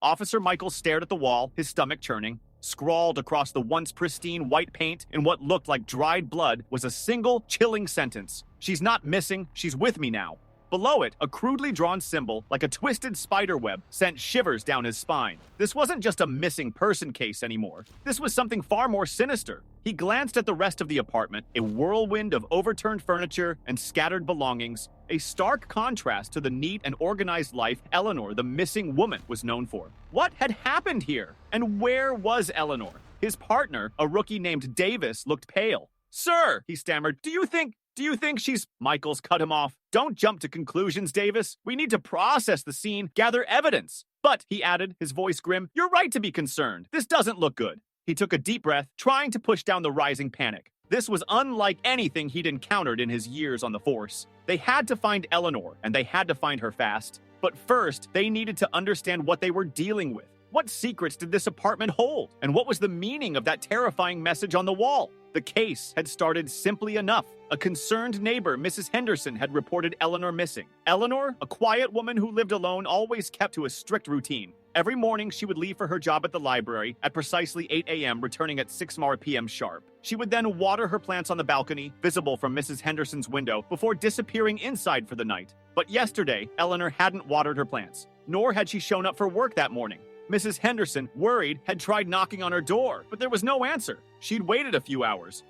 Officer Michael stared at the wall, his stomach churning. Scrawled across the once pristine white paint in what looked like dried blood was a single, chilling sentence. "She's not missing, she's with me now." Below it, a crudely drawn symbol, like a twisted spider web, sent shivers down his spine. This wasn't just a missing person case anymore. This was something far more sinister. He glanced at the rest of the apartment, a whirlwind of overturned furniture and scattered belongings, a stark contrast to the neat and organized life Eleanor, the missing woman, was known for. What had happened here? And where was Eleanor? His partner, a rookie named Davis, looked pale. "Sir," he stammered, Do you think she's—" Michaels cut him off. "Don't jump to conclusions, Davis. We need to process the scene, gather evidence." "But," he added, his voice grim, "you're right to be concerned. This doesn't look good." He took a deep breath, trying to push down the rising panic. This was unlike anything he'd encountered in his years on the force. They had to find Eleanor, and they had to find her fast. But first, they needed to understand what they were dealing with. What secrets did this apartment hold? And what was the meaning of that terrifying message on the wall? The case had started simply enough. A concerned neighbor, Mrs. Henderson, had reported Eleanor missing. Eleanor, a quiet woman who lived alone, always kept to a strict routine. Every morning, she would leave for her job at the library at precisely 8 a.m., returning at 6 p.m. sharp. She would then water her plants on the balcony, visible from Mrs. Henderson's window, before disappearing inside for the night. But yesterday, Eleanor hadn't watered her plants, nor had she shown up for work that morning. Mrs. Henderson, worried, had tried knocking on her door, but there was no answer. She'd waited a few hours,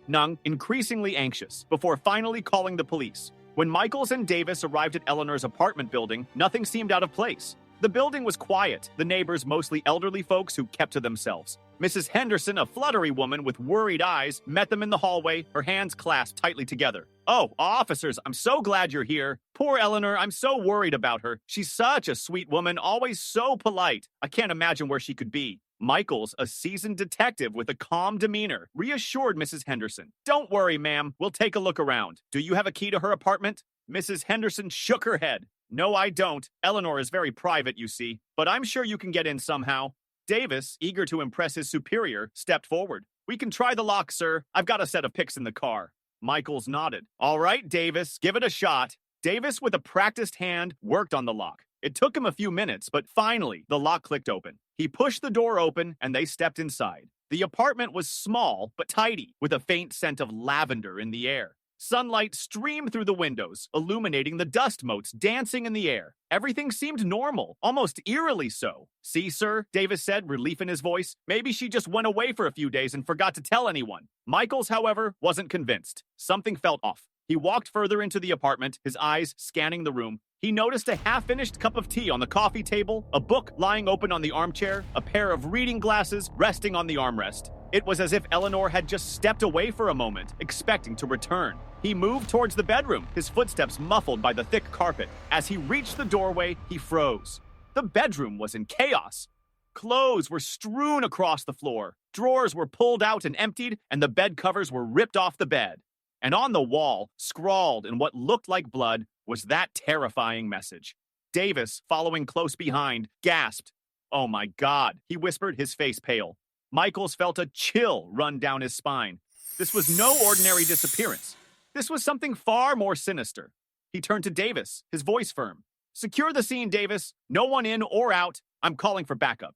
Nung, increasingly anxious, before finally calling the police. When Michaels and Davis arrived at Eleanor's apartment building, nothing seemed out of place. The building was quiet, the neighbors mostly elderly folks who kept to themselves. Mrs. Henderson, a fluttery woman with worried eyes, met them in the hallway, her hands clasped tightly together. "Oh, officers, I'm so glad you're here. Poor Eleanor, I'm so worried about her. She's such a sweet woman, always so polite. I can't imagine where she could be." Michaels, a seasoned detective with a calm demeanor, reassured Mrs. Henderson. "Don't worry, ma'am. We'll take a look around. Do you have a key to her apartment?" Mrs. Henderson shook her head. "No, I don't. Eleanor is very private, you see. But I'm sure you can get in somehow." Davis, eager to impress his superior, stepped forward. "We can try the lock, sir. I've got a set of picks in the car." Michaels nodded. "All right, Davis, give it a shot." Davis, with a practiced hand, worked on the lock. It took him a few minutes, but finally, the lock clicked open. He pushed the door open, and they stepped inside. The apartment was small, but tidy, with a faint scent of lavender in the air. Sunlight streamed through the windows, illuminating the dust motes dancing in the air. Everything seemed normal, almost eerily so. "See, sir," Davis said, relief in his voice. "Maybe she just went away for a few days and forgot to tell anyone." Michaels, however, wasn't convinced. Something felt off. He walked further into the apartment, his eyes scanning the room. He noticed a half-finished cup of tea on the coffee table, a book lying open on the armchair, a pair of reading glasses resting on the armrest. It was as if Eleanor had just stepped away for a moment, expecting to return. He moved towards the bedroom, his footsteps muffled by the thick carpet. As he reached the doorway, he froze. The bedroom was in chaos. Clothes were strewn across the floor. Drawers were pulled out and emptied, and the bed covers were ripped off the bed. And on the wall, scrawled in what looked like blood, was that terrifying message. Davis, following close behind, gasped. "Oh my God," he whispered, his face pale. Michaels felt a chill run down his spine. This was no ordinary disappearance. This was something far more sinister. He turned to Davis, his voice firm. "Secure the scene, Davis. No one in or out. I'm calling for backup."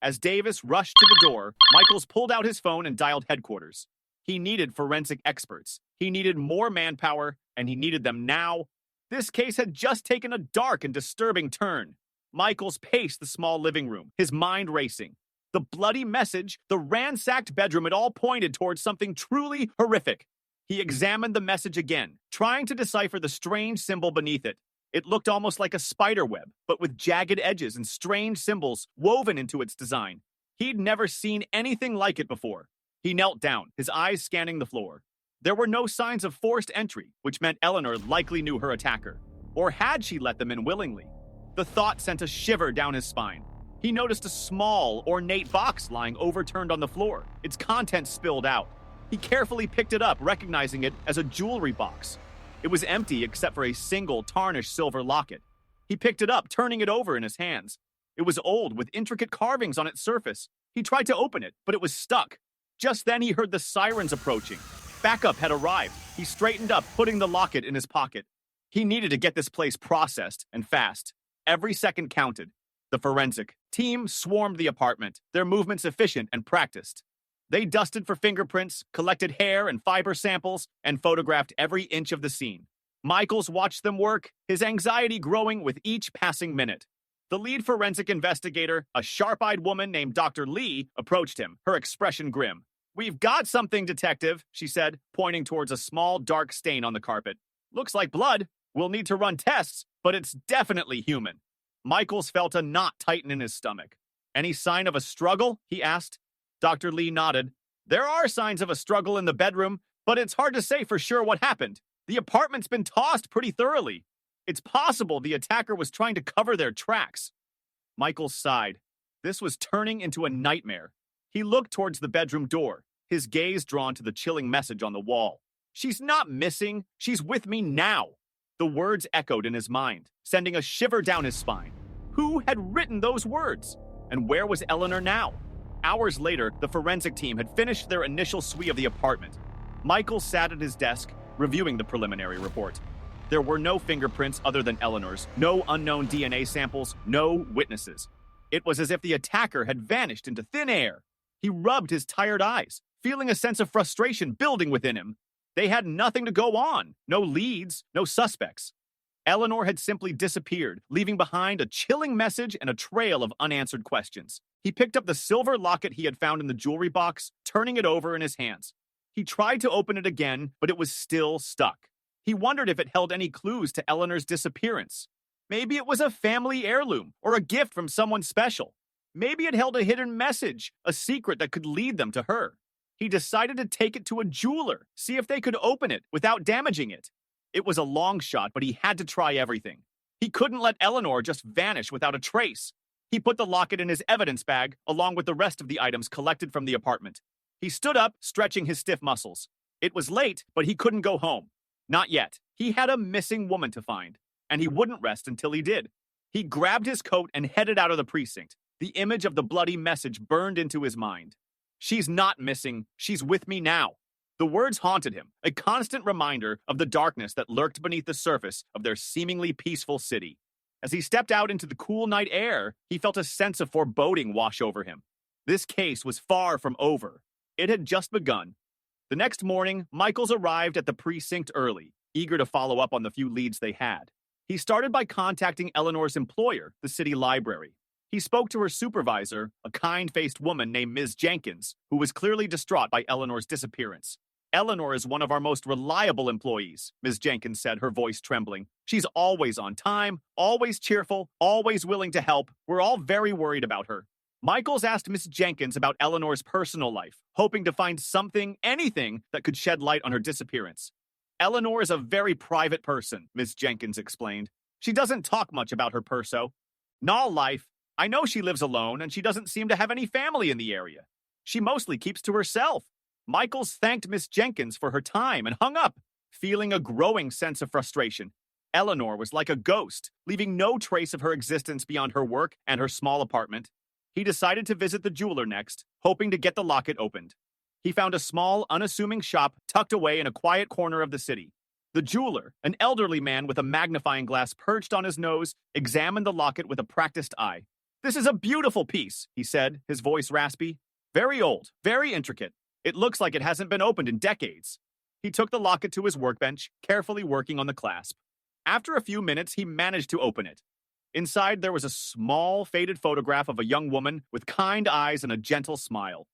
As Davis rushed to the door, Michaels pulled out his phone and dialed headquarters. He needed forensic experts. He needed more manpower, and he needed them now. This case had just taken a dark and disturbing turn. Michaels paced the small living room, his mind racing. The bloody message, the ransacked bedroom, it all pointed towards something truly horrific. He examined the message again, trying to decipher the strange symbol beneath it. It looked almost like a spider web, but with jagged edges and strange symbols woven into its design. He'd never seen anything like it before. He knelt down, his eyes scanning the floor. There were no signs of forced entry, which meant Eleanor likely knew her attacker. Or had she let them in willingly? The thought sent a shiver down his spine. He noticed a small, ornate box lying overturned on the floor, its contents spilled out. He carefully picked it up, recognizing it as a jewelry box. It was empty except for a single tarnished silver locket. He picked it up, turning it over in his hands. It was old, with intricate carvings on its surface. He tried to open it, but it was stuck. Just then he heard the sirens approaching. Backup had arrived. He straightened up, putting the locket in his pocket. He needed to get this place processed, and fast. Every second counted. The forensic Team swarmed the apartment, their movements efficient and practiced. They dusted for fingerprints, collected hair and fiber samples, and photographed every inch of the scene. Michaels watched them work, his anxiety growing with each passing minute. The lead forensic investigator, a sharp-eyed woman named Dr. Lee, approached him, her expression grim. "We've got something, detective," she said, pointing towards a small, dark stain on the carpet. "Looks like blood. We'll need to run tests, but it's definitely human." Michaels felt a knot tighten in his stomach. "Any sign of a struggle?" he asked. Dr. Lee nodded. "There are signs of a struggle in the bedroom, but it's hard to say for sure what happened. The apartment's been tossed pretty thoroughly. It's possible the attacker was trying to cover their tracks." Michaels sighed. This was turning into a nightmare. He looked towards the bedroom door, his gaze drawn to the chilling message on the wall. "She's not missing. She's with me now." The words echoed in his mind, sending a shiver down his spine. Who had written those words? And where was Eleanor now? Hours later, the forensic team had finished their initial sweep of the apartment. Michael sat at his desk, reviewing the preliminary report. There were no fingerprints other than Eleanor's, no unknown DNA samples, no witnesses. It was as if the attacker had vanished into thin air. He rubbed his tired eyes, feeling a sense of frustration building within him. They had nothing to go on, no leads, no suspects. Eleanor had simply disappeared, leaving behind a chilling message and a trail of unanswered questions. He picked up the silver locket he had found in the jewelry box, turning it over in his hands. He tried to open it again, but it was still stuck. He wondered if it held any clues to Eleanor's disappearance. Maybe it was a family heirloom or a gift from someone special. Maybe it held a hidden message, a secret that could lead them to her. He decided to take it to a jeweler, see if they could open it without damaging it. It was a long shot, but he had to try everything. He couldn't let Eleanor just vanish without a trace. He put the locket in his evidence bag, along with the rest of the items collected from the apartment. He stood up, stretching his stiff muscles. It was late, but he couldn't go home. Not yet. He had a missing woman to find, and he wouldn't rest until he did. He grabbed his coat and headed out of the precinct. The image of the bloody message burned into his mind. "She's not missing. She's with me now." The words haunted him, a constant reminder of the darkness that lurked beneath the surface of their seemingly peaceful city. As he stepped out into the cool night air, he felt a sense of foreboding wash over him. This case was far from over. It had just begun. The next morning, Michaels arrived at the precinct early, eager to follow up on the few leads they had. He started by contacting Eleanor's employer, the city library. He spoke to her supervisor, a kind-faced woman named Ms. Jenkins, who was clearly distraught by Eleanor's disappearance. "Eleanor is one of our most reliable employees," Ms. Jenkins said, her voice trembling. "She's always on time, always cheerful, always willing to help. We're all very worried about her." Michaels asked Ms. Jenkins about Eleanor's personal life, hoping to find something, anything, that could shed light on her disappearance. "Eleanor is a very private person," Ms. Jenkins explained. "She doesn't talk much about her perso. Null life. I know she lives alone, and she doesn't seem to have any family in the area. She mostly keeps to herself." Michaels thanked Miss Jenkins for her time and hung up, feeling a growing sense of frustration. Eleanor was like a ghost, leaving no trace of her existence beyond her work and her small apartment. He decided to visit the jeweler next, hoping to get the locket opened. He found a small, unassuming shop tucked away in a quiet corner of the city. The jeweler, an elderly man with a magnifying glass perched on his nose, examined the locket with a practiced eye. "This is a beautiful piece," he said, his voice raspy. "Very old, very intricate. It looks like it hasn't been opened in decades." He took the locket to his workbench, carefully working on the clasp. After a few minutes, he managed to open it. Inside, there was a small, faded photograph of a young woman with kind eyes and a gentle smile.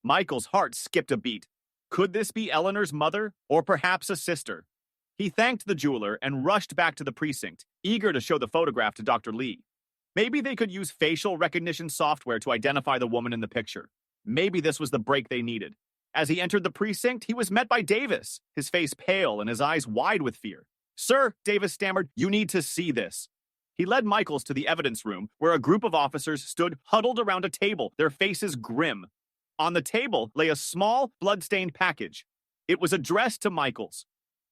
Michael's heart skipped a beat. Could this be Eleanor's mother, or perhaps a sister? He thanked the jeweler and rushed back to the precinct, eager to show the photograph to Dr. Lee. Maybe they could use facial recognition software to identify the woman in the picture. Maybe this was the break they needed. As he entered the precinct, he was met by Davis, his face pale and his eyes wide with fear. "Sir," Davis stammered, "you need to see this." He led Michaels to the evidence room, where a group of officers stood huddled around a table, their faces grim. On the table lay a small, blood-stained package. It was addressed to Michaels.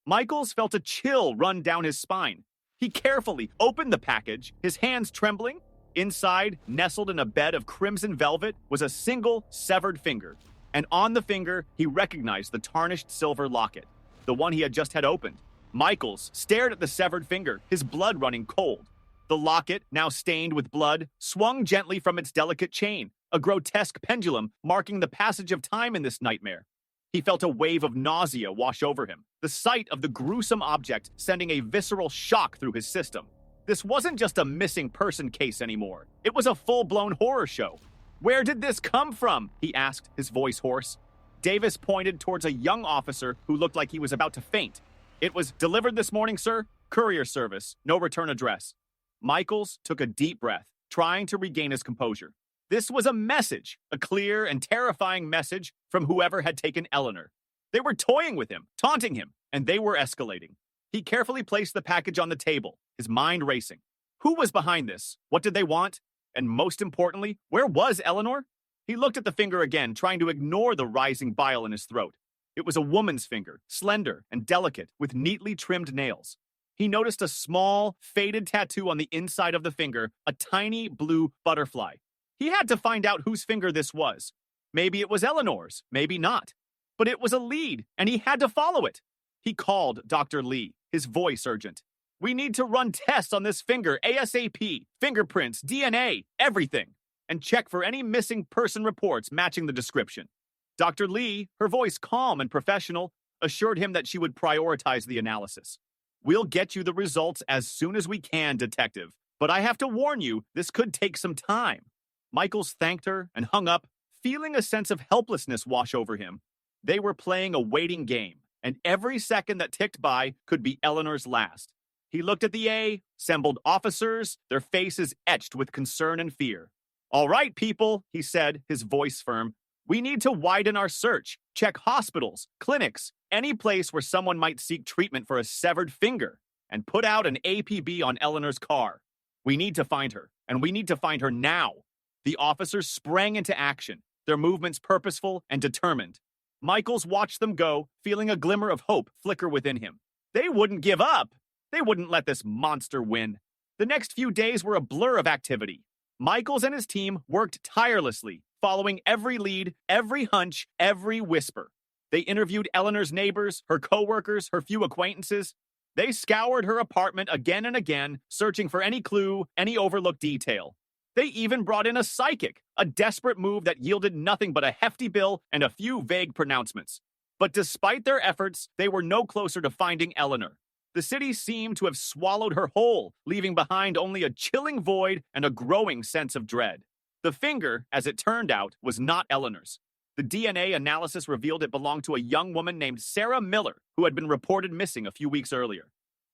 Michaels felt a chill run down his spine. He carefully opened the package, his hands trembling. Inside, nestled in a bed of crimson velvet, was a single, severed finger. And on the finger, he recognized the tarnished silver locket, the one he had just had opened. Michaels stared at the severed finger, his blood running cold. The locket, now stained with blood, swung gently from its delicate chain, a grotesque pendulum marking the passage of time in this nightmare. He felt a wave of nausea wash over him, the sight of the gruesome object sending a visceral shock through his system. This wasn't just a missing person case anymore. It was a full-blown horror show. "Where did this come from?" he asked, his voice hoarse. Davis pointed towards a young officer who looked like he was about to faint. "It was delivered this morning, sir. Courier service. No return address." Michaels took a deep breath, trying to regain his composure. This was a message, a clear and terrifying message from whoever had taken Eleanor. They were toying with him, taunting him, and they were escalating. He carefully placed the package on the table, his mind racing. Who was behind this? What did they want? And most importantly, where was Eleanor? He looked at the finger again, trying to ignore the rising bile in his throat. It was a woman's finger, slender and delicate, with neatly trimmed nails. He noticed a small, faded tattoo on the inside of the finger, a tiny blue butterfly. He had to find out whose finger this was. Maybe it was Eleanor's, maybe not. But it was a lead, and he had to follow it. He called Dr. Lee, his voice urgent. "We need to run tests on this finger ASAP, fingerprints, DNA, everything, and check for any missing person reports matching the description." Dr. Lee, her voice calm and professional, assured him that she would prioritize the analysis. "We'll get you the results as soon as we can, detective, but I have to warn you, this could take some time." Michaels thanked her and hung up, feeling a sense of helplessness wash over him. They were playing a waiting game, and every second that ticked by could be Eleanor's last. He looked at the assembled officers, their faces etched with concern and fear. "All right, people," he said, his voice firm. "We need to widen our search, check hospitals, clinics, any place where someone might seek treatment for a severed finger, and put out an APB on Eleanor's car. We need to find her, and we need to find her now." The officers sprang into action, their movements purposeful and determined. Michaels watched them go, feeling a glimmer of hope flicker within him. They wouldn't give up. They wouldn't let this monster win. The next few days were a blur of activity. Michaels and his team worked tirelessly, following every lead, every hunch, every whisper. They interviewed Eleanor's neighbors, her co-workers, her few acquaintances. They scoured her apartment again and again, searching for any clue, any overlooked detail. They even brought in a psychic, a desperate move that yielded nothing but a hefty bill and a few vague pronouncements. But despite their efforts, they were no closer to finding Eleanor. The city seemed to have swallowed her whole, leaving behind only a chilling void and a growing sense of dread. The finger, as it turned out, was not Eleanor's. The DNA analysis revealed it belonged to a young woman named Sarah Miller, who had been reported missing a few weeks earlier.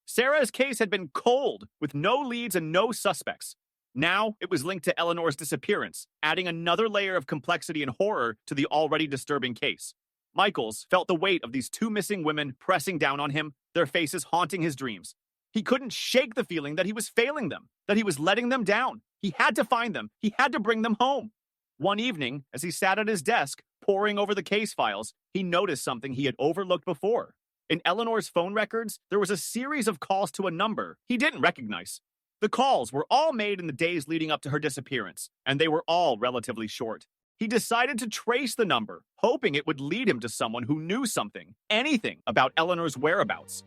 Sarah's case had been cold, with no leads and no suspects. Now, it was linked to Eleanor's disappearance, adding another layer of complexity and horror to the already disturbing case. Michaels felt the weight of these two missing women pressing down on him, their faces haunting his dreams. He couldn't shake the feeling that he was failing them, that he was letting them down. He had to find them. He had to bring them home. One evening, as he sat at his desk, poring over the case files, he noticed something he had overlooked before. In Eleanor's phone records, there was a series of calls to a number he didn't recognize. The calls were all made in the days leading up to her disappearance, and they were all relatively short. He decided to trace the number, hoping it would lead him to someone who knew something, anything about Eleanor's whereabouts.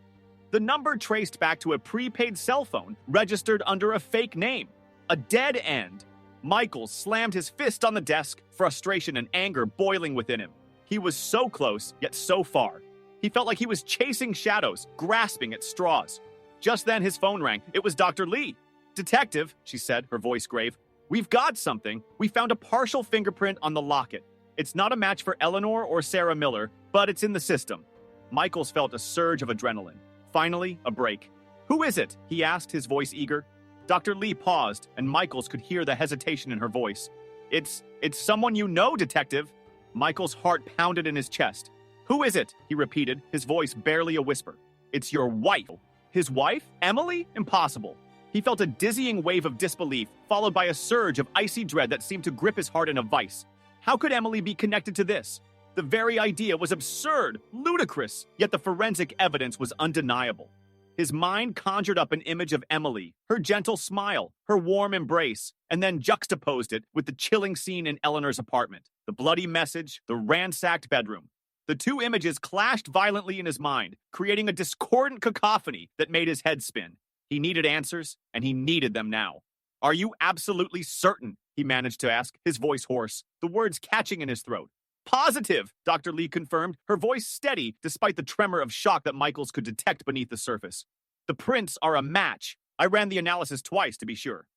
The number traced back to a prepaid cell phone registered under a fake name, a dead end. Michael slammed his fist on the desk, frustration and anger boiling within him. He was so close, yet so far. He felt like he was chasing shadows, grasping at straws. Just then his phone rang. It was Dr. Lee. "Detective," she said, her voice grave, "we've got something. We found a partial fingerprint on the locket. It's not a match for Eleanor or Sarah Miller, but it's in the system." Michaels felt a surge of adrenaline. Finally, a break. "Who is it?" he asked, his voice eager. Dr. Lee paused, and Michaels could hear the hesitation in her voice. It's someone you know, detective." Michaels' heart pounded in his chest. "Who is it?" he repeated, his voice barely a whisper. "It's your wife." His wife? Emily? Impossible. He felt a dizzying wave of disbelief, followed by a surge of icy dread that seemed to grip his heart in a vice. How could Emily be connected to this? The very idea was absurd, ludicrous, yet the forensic evidence was undeniable. His mind conjured up an image of Emily, her gentle smile, her warm embrace, and then juxtaposed it with the chilling scene in Eleanor's apartment, the bloody message, the ransacked bedroom. The two images clashed violently in his mind, creating a discordant cacophony that made his head spin. He needed answers, and he needed them now. Are you absolutely certain? He managed to ask, his voice hoarse, the words catching in his throat. Positive, Dr. Lee confirmed, her voice steady despite the tremor of shock that Michaels could detect beneath the surface. The prints are a match. I ran the analysis twice to be sure.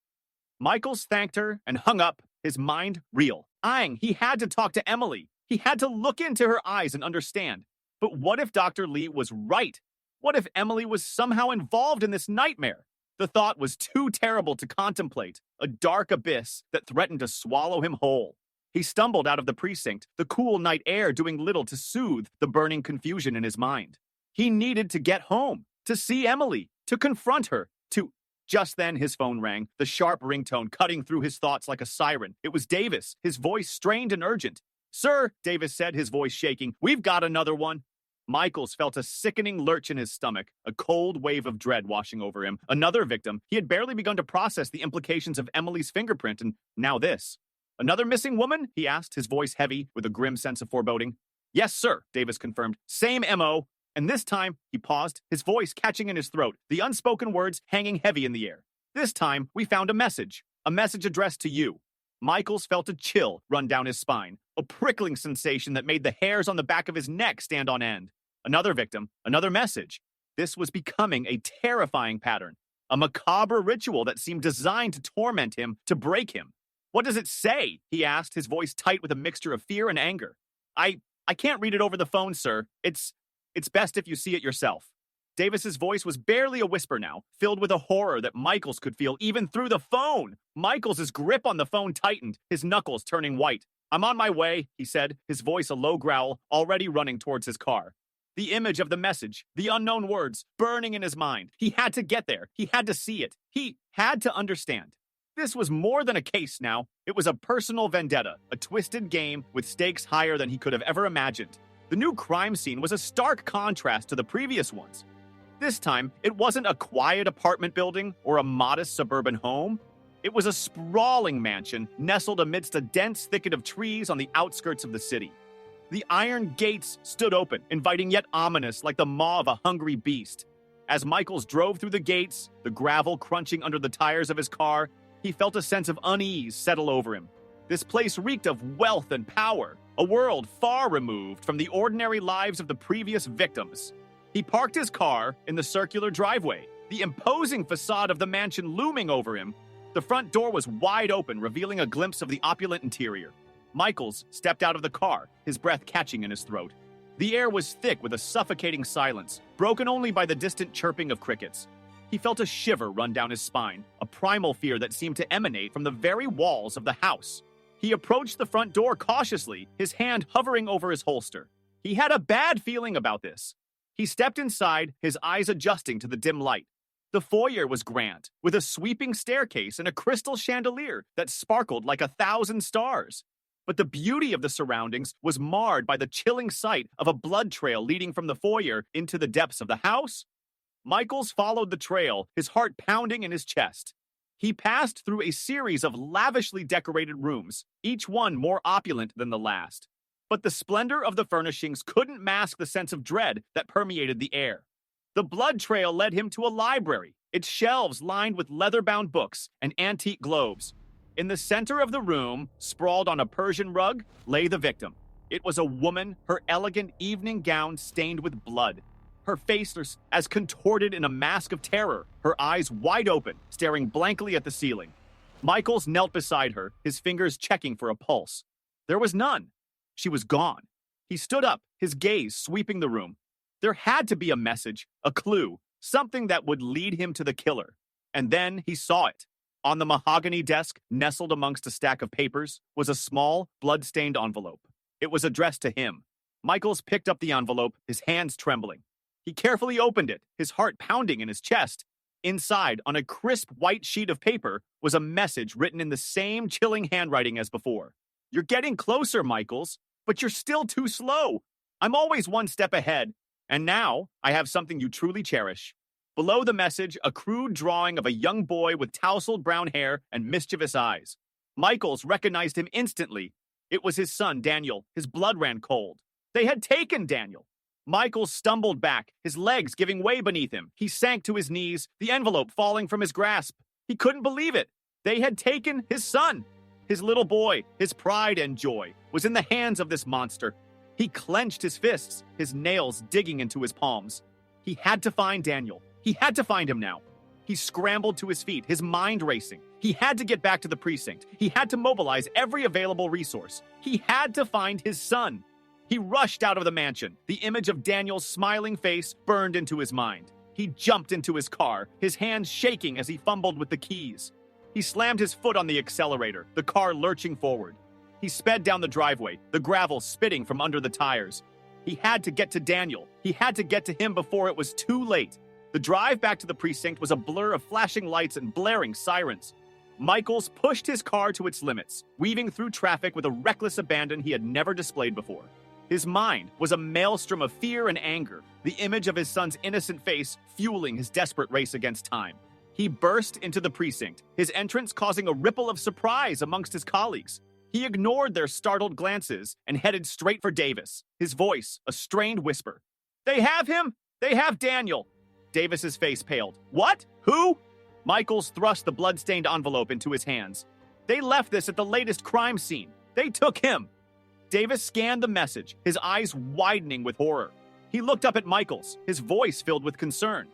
Michaels thanked her and hung up, his mind reel. He had to talk to Emily. He had to look into her eyes and understand. But what if Dr. Lee was right? What if Emily was somehow involved in this nightmare? The thought was too terrible to contemplate, a dark abyss that threatened to swallow him whole. He stumbled out of the precinct, the cool night air doing little to soothe the burning confusion in his mind. He needed to get home, to see Emily, to confront her, to... Just then, his phone rang, the sharp ringtone cutting through his thoughts like a siren. It was Davis, his voice strained and urgent. Sir, Davis said, his voice shaking, we've got another one. Michaels felt a sickening lurch in his stomach, a cold wave of dread washing over him. Another victim. He had barely begun to process the implications of Emily's fingerprint, and now this. Another missing woman? He asked, his voice heavy with a grim sense of foreboding. Yes, sir, Davis confirmed. Same M.O. And this time, he paused, his voice catching in his throat, the unspoken words hanging heavy in the air. This time, we found a message addressed to you. Michaels felt a chill run down his spine, a prickling sensation that made the hairs on the back of his neck stand on end. Another victim, another message. This was becoming a terrifying pattern, a macabre ritual that seemed designed to torment him, to break him. What does it say? He asked, his voice tight with a mixture of fear and anger. I can't read it over the phone, sir. It's best if you see it yourself. Davis's voice was barely a whisper now, filled with a horror that Michaels could feel even through the phone. Michaels' grip on the phone tightened, his knuckles turning white. I'm on my way, he said, his voice a low growl, already running towards his car. The image of the message, the unknown words, burning in his mind. He had to get there. He had to see it. He had to understand. This was more than a case now. It was a personal vendetta, a twisted game with stakes higher than he could have ever imagined. The new crime scene was a stark contrast to the previous ones. This time, it wasn't a quiet apartment building or a modest suburban home. It was a sprawling mansion nestled amidst a dense thicket of trees on the outskirts of the city. The iron gates stood open, inviting yet ominous like the maw of a hungry beast. As Michaels drove through the gates, the gravel crunching under the tires of his car, he felt a sense of unease settle over him. This place reeked of wealth and power, a world far removed from the ordinary lives of the previous victims. He parked his car in the circular driveway, the imposing facade of the mansion looming over him. The front door was wide open, revealing a glimpse of the opulent interior. Michaels stepped out of the car, his breath catching in his throat. The air was thick with a suffocating silence, broken only by the distant chirping of crickets. He felt a shiver run down his spine, a primal fear that seemed to emanate from the very walls of the house. He approached the front door cautiously, his hand hovering over his holster. He had a bad feeling about this. He stepped inside, his eyes adjusting to the dim light. The foyer was grand, with a sweeping staircase and a crystal chandelier that sparkled like 1,000 stars. But the beauty of the surroundings was marred by the chilling sight of a blood trail leading from the foyer into the depths of the house. Michaels followed the trail, his heart pounding in his chest. He passed through a series of lavishly decorated rooms, each one more opulent than the last. But the splendor of the furnishings couldn't mask the sense of dread that permeated the air. The blood trail led him to a library, its shelves lined with leather-bound books and antique globes. In the center of the room, sprawled on a Persian rug, lay the victim. It was a woman, her elegant evening gown stained with blood. Her face was as contorted in a mask of terror, her eyes wide open, staring blankly at the ceiling. Michaels knelt beside her, his fingers checking for a pulse. There was none. She was gone. He stood up, his gaze sweeping the room. There had to be a message, a clue, something that would lead him to the killer. And then he saw it. On the mahogany desk, nestled amongst a stack of papers, was a small, blood-stained envelope. It was addressed to him. Michaels picked up the envelope, his hands trembling. He carefully opened it, his heart pounding in his chest. Inside, on a crisp white sheet of paper, was a message written in the same chilling handwriting as before. You're getting closer, Michaels, but you're still too slow. I'm always one step ahead, and now I have something you truly cherish. Below the message, a crude drawing of a young boy with tousled brown hair and mischievous eyes. Michaels recognized him instantly. It was his son, Daniel. His blood ran cold. They had taken Daniel. Michael stumbled back, his legs giving way beneath him. He sank to his knees, the envelope falling from his grasp. He couldn't believe it. They had taken his son. His little boy, his pride and joy, was in the hands of this monster. He clenched his fists, his nails digging into his palms. He had to find Daniel. He had to find him now. He scrambled to his feet, his mind racing. He had to get back to the precinct. He had to mobilize every available resource. He had to find his son. He rushed out of the mansion. The image of Daniel's smiling face burned into his mind. He jumped into his car, his hands shaking as he fumbled with the keys. He slammed his foot on the accelerator, the car lurching forward. He sped down the driveway, the gravel spitting from under the tires. He had to get to Daniel. He had to get to him before it was too late. The drive back to the precinct was a blur of flashing lights and blaring sirens. Michaels pushed his car to its limits, weaving through traffic with a reckless abandon he had never displayed before. His mind was a maelstrom of fear and anger, the image of his son's innocent face fueling his desperate race against time. He burst into the precinct, his entrance causing a ripple of surprise amongst his colleagues. He ignored their startled glances and headed straight for Davis, his voice a strained whisper. "They have him! They have Daniel!" Davis's face paled. "What? Who?" Michaels thrust the blood-stained envelope into his hands. "They left this at the latest crime scene. They took him." Davis scanned the message, his eyes widening with horror. He looked up at Michaels, his voice filled with concern.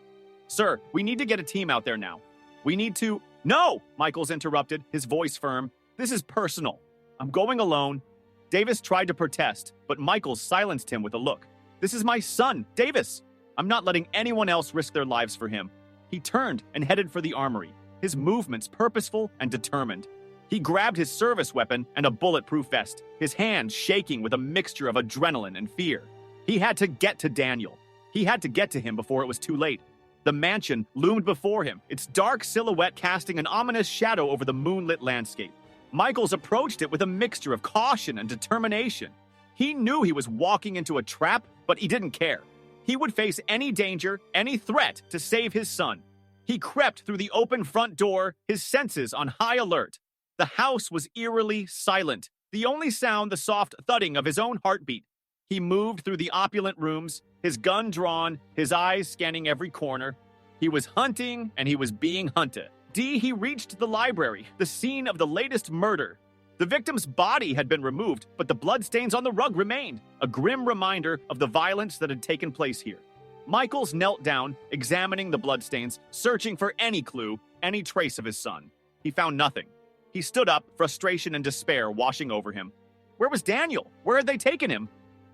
"Sir, we need to get a team out there now. We need to—" "No!" Michaels interrupted, his voice firm. "This is personal. I'm going alone." Davis tried to protest, but Michaels silenced him with a look. "This is my son, Davis. I'm not letting anyone else risk their lives for him." He turned and headed for the armory, his movements purposeful and determined. He grabbed his service weapon and a bulletproof vest, his hands shaking with a mixture of adrenaline and fear. He had to get to Daniel. He had to get to him before it was too late. The mansion loomed before him, its dark silhouette casting an ominous shadow over the moonlit landscape. Michaels approached it with a mixture of caution and determination. He knew he was walking into a trap, but he didn't care. He would face any danger, any threat to save his son. He crept through the open front door, his senses on high alert. The house was eerily silent, the only sound the soft thudding of his own heartbeat. He moved through the opulent rooms, his gun drawn, his eyes scanning every corner. He was hunting, and he was being hunted. He reached the library, the scene of the latest murder. The victim's body had been removed, but the bloodstains on the rug remained, a grim reminder of the violence that had taken place here. Michaels knelt down, examining the bloodstains, searching for any clue, any trace of his son. He found nothing. He stood up, frustration and despair washing over him. Where was Daniel? Where had they taken him?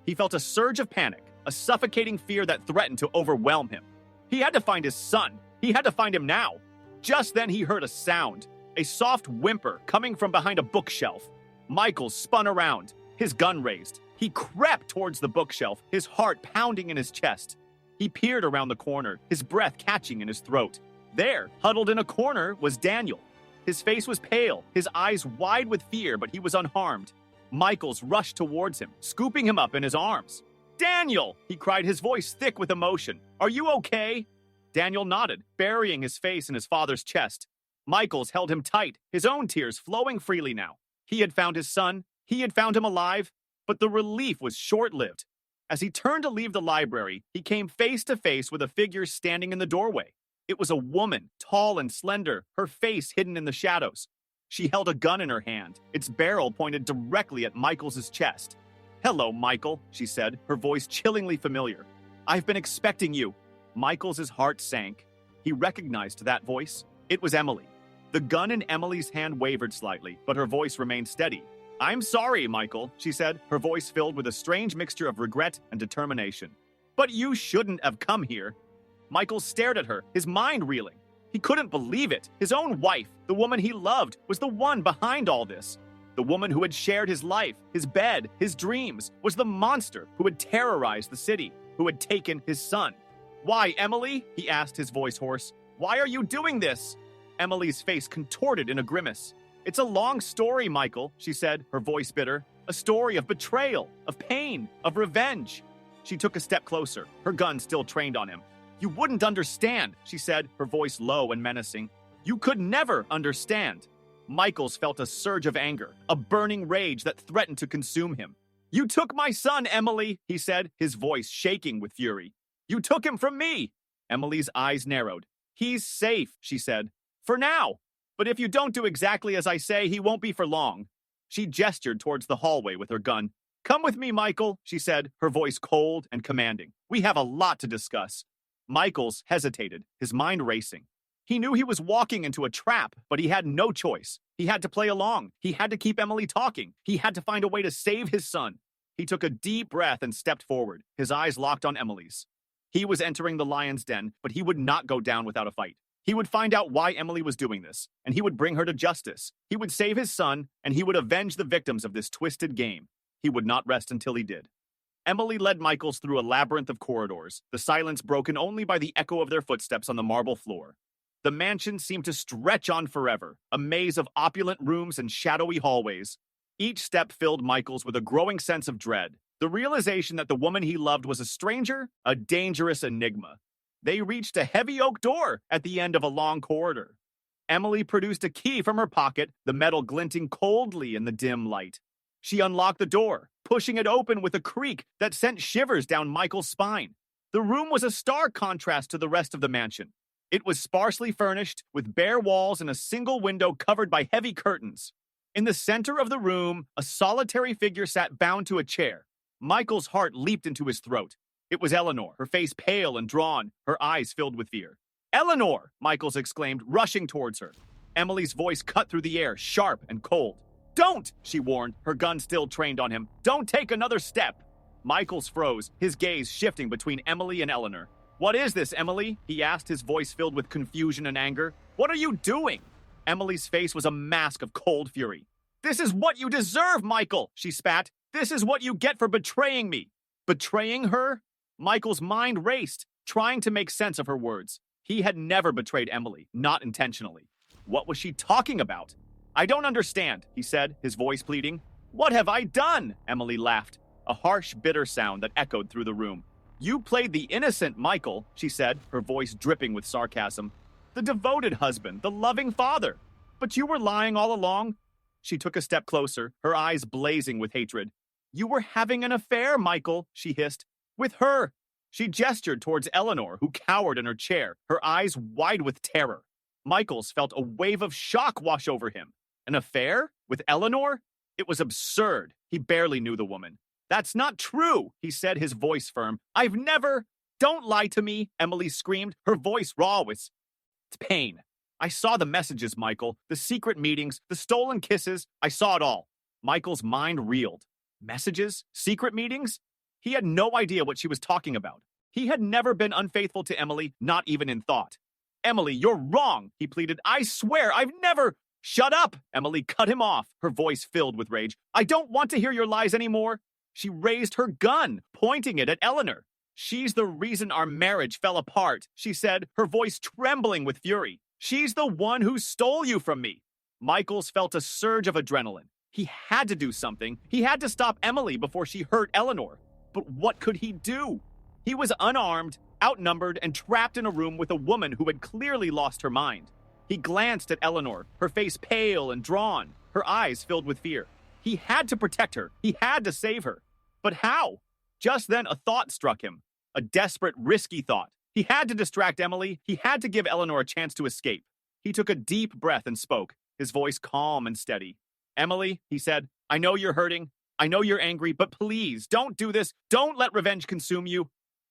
He felt a surge of panic, a suffocating fear that threatened to overwhelm him. He had to find his son. He had to find him now. Just then he heard a sound, a soft whimper coming from behind a bookshelf. Michaels spun around, his gun raised. He crept towards the bookshelf, his heart pounding in his chest. He peered around the corner, his breath catching in his throat. There, huddled in a corner, was Daniel. His face was pale, his eyes wide with fear, but he was unharmed. Michaels rushed towards him, scooping him up in his arms. "Daniel!" he cried, his voice thick with emotion. "Are you okay?" Daniel nodded, burying his face in his father's chest. Michaels held him tight, his own tears flowing freely now. He had found his son, he had found him alive, but the relief was short-lived. As he turned to leave the library, he came face to face with a figure standing in the doorway. It was a woman, tall and slender, her face hidden in the shadows. She held a gun in her hand, its barrel pointed directly at Michaels' chest. "Hello, Michael," she said, her voice chillingly familiar. "I've been expecting you." Michaels' heart sank. He recognized that voice. It was Emily. The gun in Emily's hand wavered slightly, but her voice remained steady. "I'm sorry, Michael," she said, her voice filled with a strange mixture of regret and determination. "But you shouldn't have come here." Michael stared at her, his mind reeling. He couldn't believe it. His own wife, the woman he loved, was the one behind all this. The woman who had shared his life, his bed, his dreams, was the monster who had terrorized the city, who had taken his son. "Why, Emily?" he asked, his voice hoarse. "Why are you doing this?" Emily's face contorted in a grimace. "It's a long story, Michael," she said, her voice bitter. "A story of betrayal, of pain, of revenge." She took a step closer, her gun still trained on him. "You wouldn't understand," she said, her voice low and menacing. "You could never understand." Michaels felt a surge of anger, a burning rage that threatened to consume him. "You took my son, Emily," he said, his voice shaking with fury. "You took him from me." Emily's eyes narrowed. "He's safe," she said. "For now. But if you don't do exactly as I say, he won't be for long." She gestured towards the hallway with her gun. "Come with me, Michael," she said, her voice cold and commanding. "We have a lot to discuss." Michaels hesitated, his mind racing. He knew he was walking into a trap, but he had no choice. He had to play along. He had to keep Emily talking. He had to find a way to save his son. He took a deep breath and stepped forward, his eyes locked on Emily's. He was entering the lion's den, but he would not go down without a fight. He would find out why Emily was doing this, and he would bring her to justice. He would save his son, and he would avenge the victims of this twisted game. He would not rest until he did. Emily led Michaels through a labyrinth of corridors, the silence broken only by the echo of their footsteps on the marble floor. The mansion seemed to stretch on forever, a maze of opulent rooms and shadowy hallways. Each step filled Michaels with a growing sense of dread, the realization that the woman he loved was a stranger, a dangerous enigma. They reached a heavy oak door at the end of a long corridor. Emily produced a key from her pocket, the metal glinting coldly in the dim light. She unlocked the door, pushing it open with a creak that sent shivers down Michael's spine. The room was a stark contrast to the rest of the mansion. It was sparsely furnished, with bare walls and a single window covered by heavy curtains. In the center of the room, a solitary figure sat bound to a chair. Michael's heart leaped into his throat. It was Eleanor, her face pale and drawn, her eyes filled with fear. "Eleanor!" Michaels exclaimed, rushing towards her. Emily's voice cut through the air, sharp and cold. "Don't!" she warned, her gun still trained on him. "Don't take another step!" Michaels froze, his gaze shifting between Emily and Eleanor. "What is this, Emily?" he asked, his voice filled with confusion and anger. "What are you doing?" Emily's face was a mask of cold fury. "This is what you deserve, Michael!" she spat. "This is what you get for betraying me." Betraying her? Michael's mind raced, trying to make sense of her words. He had never betrayed Emily, not intentionally. What was she talking about? "I don't understand," he said, his voice pleading. "What have I done?" Emily laughed, a harsh, bitter sound that echoed through the room. "You played the innocent, Michael," she said, her voice dripping with sarcasm. "The devoted husband, the loving father. But you were lying all along." She took a step closer, her eyes blazing with hatred. "You were having an affair, Michael," she hissed. "With her." She gestured towards Eleanor, who cowered in her chair, her eyes wide with terror. Michaels felt a wave of shock wash over him. An affair? With Eleanor? It was absurd. He barely knew the woman. "That's not true," he said, his voice firm. "I've never—" "Don't lie to me," Emily screamed, her voice raw with pain. "I saw the messages, Michael, the secret meetings, the stolen kisses. I saw it all." Michael's mind reeled. Messages? Secret meetings? He had no idea what she was talking about. He had never been unfaithful to Emily, not even in thought. "Emily, you're wrong," he pleaded. "I swear, I've never—" "Shut up!" Emily cut him off, her voice filled with rage. "I don't want to hear your lies anymore." She raised her gun, pointing it at Eleanor. "She's the reason our marriage fell apart," she said, her voice trembling with fury. "She's the one who stole you from me." Michaels felt a surge of adrenaline. He had to do something. He had to stop Emily before she hurt Eleanor. But what could he do? He was unarmed, outnumbered, and trapped in a room with a woman who had clearly lost her mind. He glanced at Eleanor, her face pale and drawn, her eyes filled with fear. He had to protect her. He had to save her. But how? Just then, a thought struck him. A desperate, risky thought. He had to distract Emily. He had to give Eleanor a chance to escape. He took a deep breath and spoke, his voice calm and steady. "Emily," he said, "I know you're hurting. I know you're angry, but please, don't do this. Don't let revenge consume you."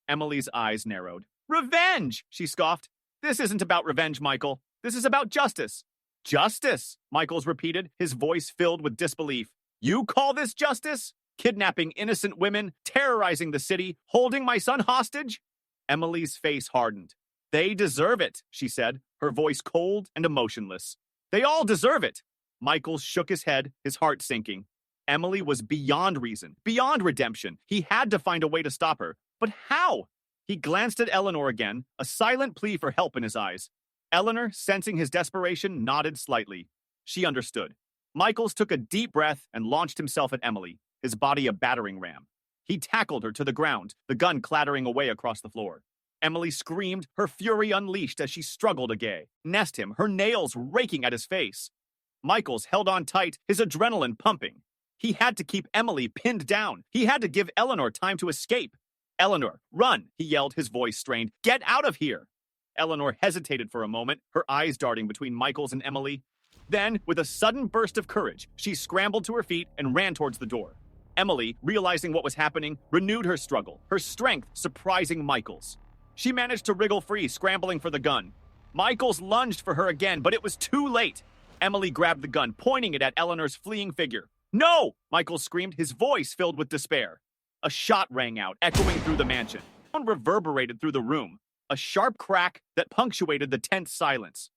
Emily's eyes narrowed. "Revenge!" she scoffed. "This isn't about revenge, Michael. This is about justice." "Justice?" Michaels repeated, his voice filled with disbelief. "You call this justice? Kidnapping innocent women, terrorizing the city, holding my son hostage?" Emily's face hardened. "They deserve it," she said, her voice cold and emotionless. "They all deserve it." Michaels shook his head, his heart sinking. Emily was beyond reason, beyond redemption. He had to find a way to stop her. But how? He glanced at Eleanor again, a silent plea for help in his eyes. Eleanor, sensing his desperation, nodded slightly. She understood. Michaels took a deep breath and launched himself at Emily, his body a battering ram. He tackled her to the ground, the gun clattering away across the floor. Emily screamed, her fury unleashed as she struggled against him, her nails raking at his face. Michaels held on tight, his adrenaline pumping. He had to keep Emily pinned down. He had to give Eleanor time to escape. Eleanor, run, he yelled, his voice strained. Get out of here! Eleanor hesitated for a moment, her eyes darting between Michael's and Emily. Then, with a sudden burst of courage, she scrambled to her feet and ran towards the door. Emily, realizing what was happening, renewed her struggle, her strength surprising Michael's. She managed to wriggle free, scrambling for the gun. Michaels lunged for her again, but it was too late. Emily grabbed the gun, pointing it at Eleanor's fleeing figure. No! Michaels screamed, his voice filled with despair. A shot rang out, echoing through the mansion. Sound reverberated through the room, a sharp crack that punctuated the tense silence.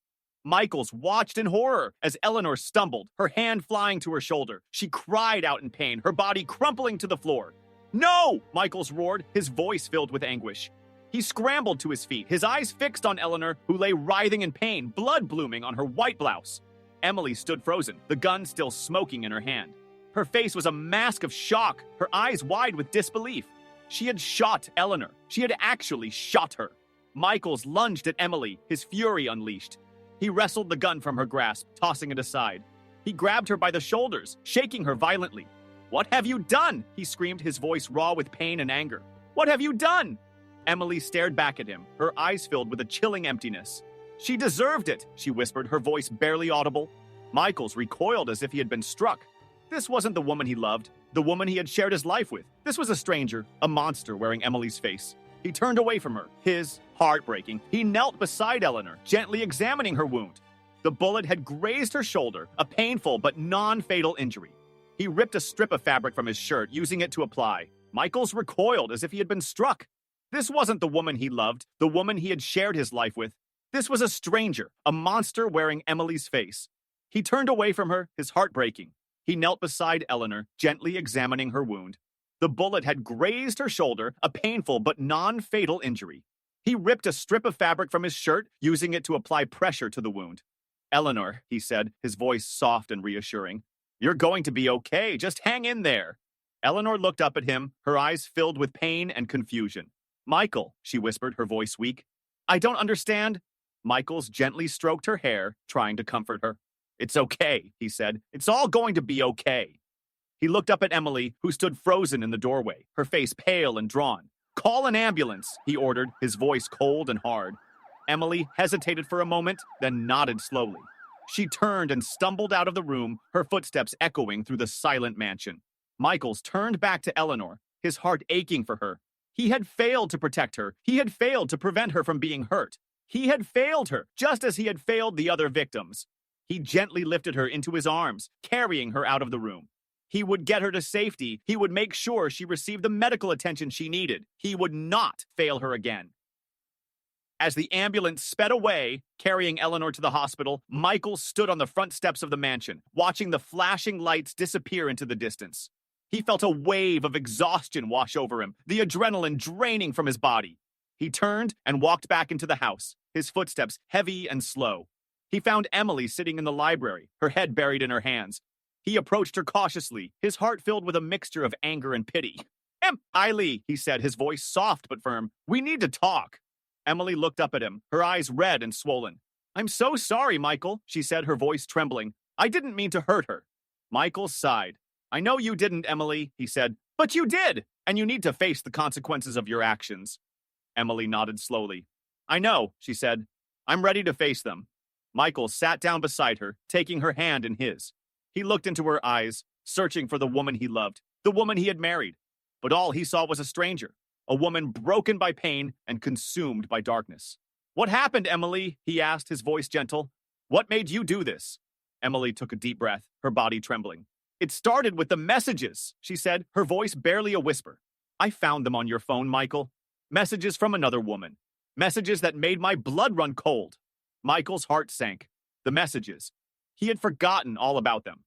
Michaels watched in horror as Eleanor stumbled, her hand flying to her shoulder. She cried out in pain, her body crumpling to the floor. No! Michaels roared, his voice filled with anguish. He scrambled to his feet, his eyes fixed on Eleanor, who lay writhing in pain, blood blooming on her white blouse. Emily stood frozen, the gun still smoking in her hand. Her face was a mask of shock, her eyes wide with disbelief. She had shot Eleanor. She had actually shot her. Michaels lunged at Emily, his fury unleashed. He wrestled the gun from her grasp, tossing it aside. He grabbed her by the shoulders, shaking her violently. What have you done? He screamed, his voice raw with pain and anger. What have you done? Emily stared back at him, her eyes filled with a chilling emptiness. She deserved it, she whispered, her voice barely audible. Michaels recoiled as if he had been struck. This wasn't the woman he loved, the woman he had shared his life with. This was a stranger, a monster wearing Emily's face. He turned away from her, his heart breaking. He knelt beside Eleanor, gently examining her wound. The bullet had grazed her shoulder, a painful but non-fatal injury. He ripped a strip of fabric from his shirt, using it to apply. Michaels recoiled as if he had been struck. This wasn't the woman he loved, the woman he had shared his life with. This was a stranger, a monster wearing Emily's face. He turned away from her, his heart breaking. He knelt beside Eleanor, gently examining her wound. The bullet had grazed her shoulder, a painful but non-fatal injury. He ripped a strip of fabric from his shirt, using it to apply pressure to the wound. Eleanor, he said, his voice soft and reassuring. You're going to be okay, just hang in there. Eleanor looked up at him, her eyes filled with pain and confusion. Michael, she whispered, her voice weak. I don't understand. Michaels gently stroked her hair, trying to comfort her. It's okay, he said. It's all going to be okay. He looked up at Emily, who stood frozen in the doorway, her face pale and drawn. Call an ambulance, he ordered, his voice cold and hard. Emily hesitated for a moment, then nodded slowly. She turned and stumbled out of the room, her footsteps echoing through the silent mansion. Michaels turned back to Eleanor, his heart aching for her. He had failed to protect her. He had failed to prevent her from being hurt. He had failed her, just as he had failed the other victims. He gently lifted her into his arms, carrying her out of the room. He would get her to safety. He would make sure she received the medical attention she needed. He would not fail her again. As the ambulance sped away, carrying Eleanor to the hospital, Michael stood on the front steps of the mansion, watching the flashing lights disappear into the distance. He felt a wave of exhaustion wash over him, the adrenaline draining from his body. He turned and walked back into the house, his footsteps heavy and slow. He found Emily sitting in the library, her head buried in her hands. He approached her cautiously, his heart filled with a mixture of anger and pity. Eileen, he said, his voice soft but firm. We need to talk. Emily looked up at him, her eyes red and swollen. I'm so sorry, Michael, she said, her voice trembling. I didn't mean to hurt her. Michael sighed. I know you didn't, Emily, he said, but you did, and you need to face the consequences of your actions. Emily nodded slowly. I know, she said. I'm ready to face them. Michael sat down beside her, taking her hand in his. He looked into her eyes, searching for the woman he loved, the woman he had married. But all he saw was a stranger, a woman broken by pain and consumed by darkness. What happened, Emily? He asked, his voice gentle. What made you do this? Emily took a deep breath, her body trembling. It started with the messages, she said, her voice barely a whisper. I found them on your phone, Michael. Messages from another woman. Messages that made my blood run cold. Michael's heart sank. The messages. He had forgotten all about them.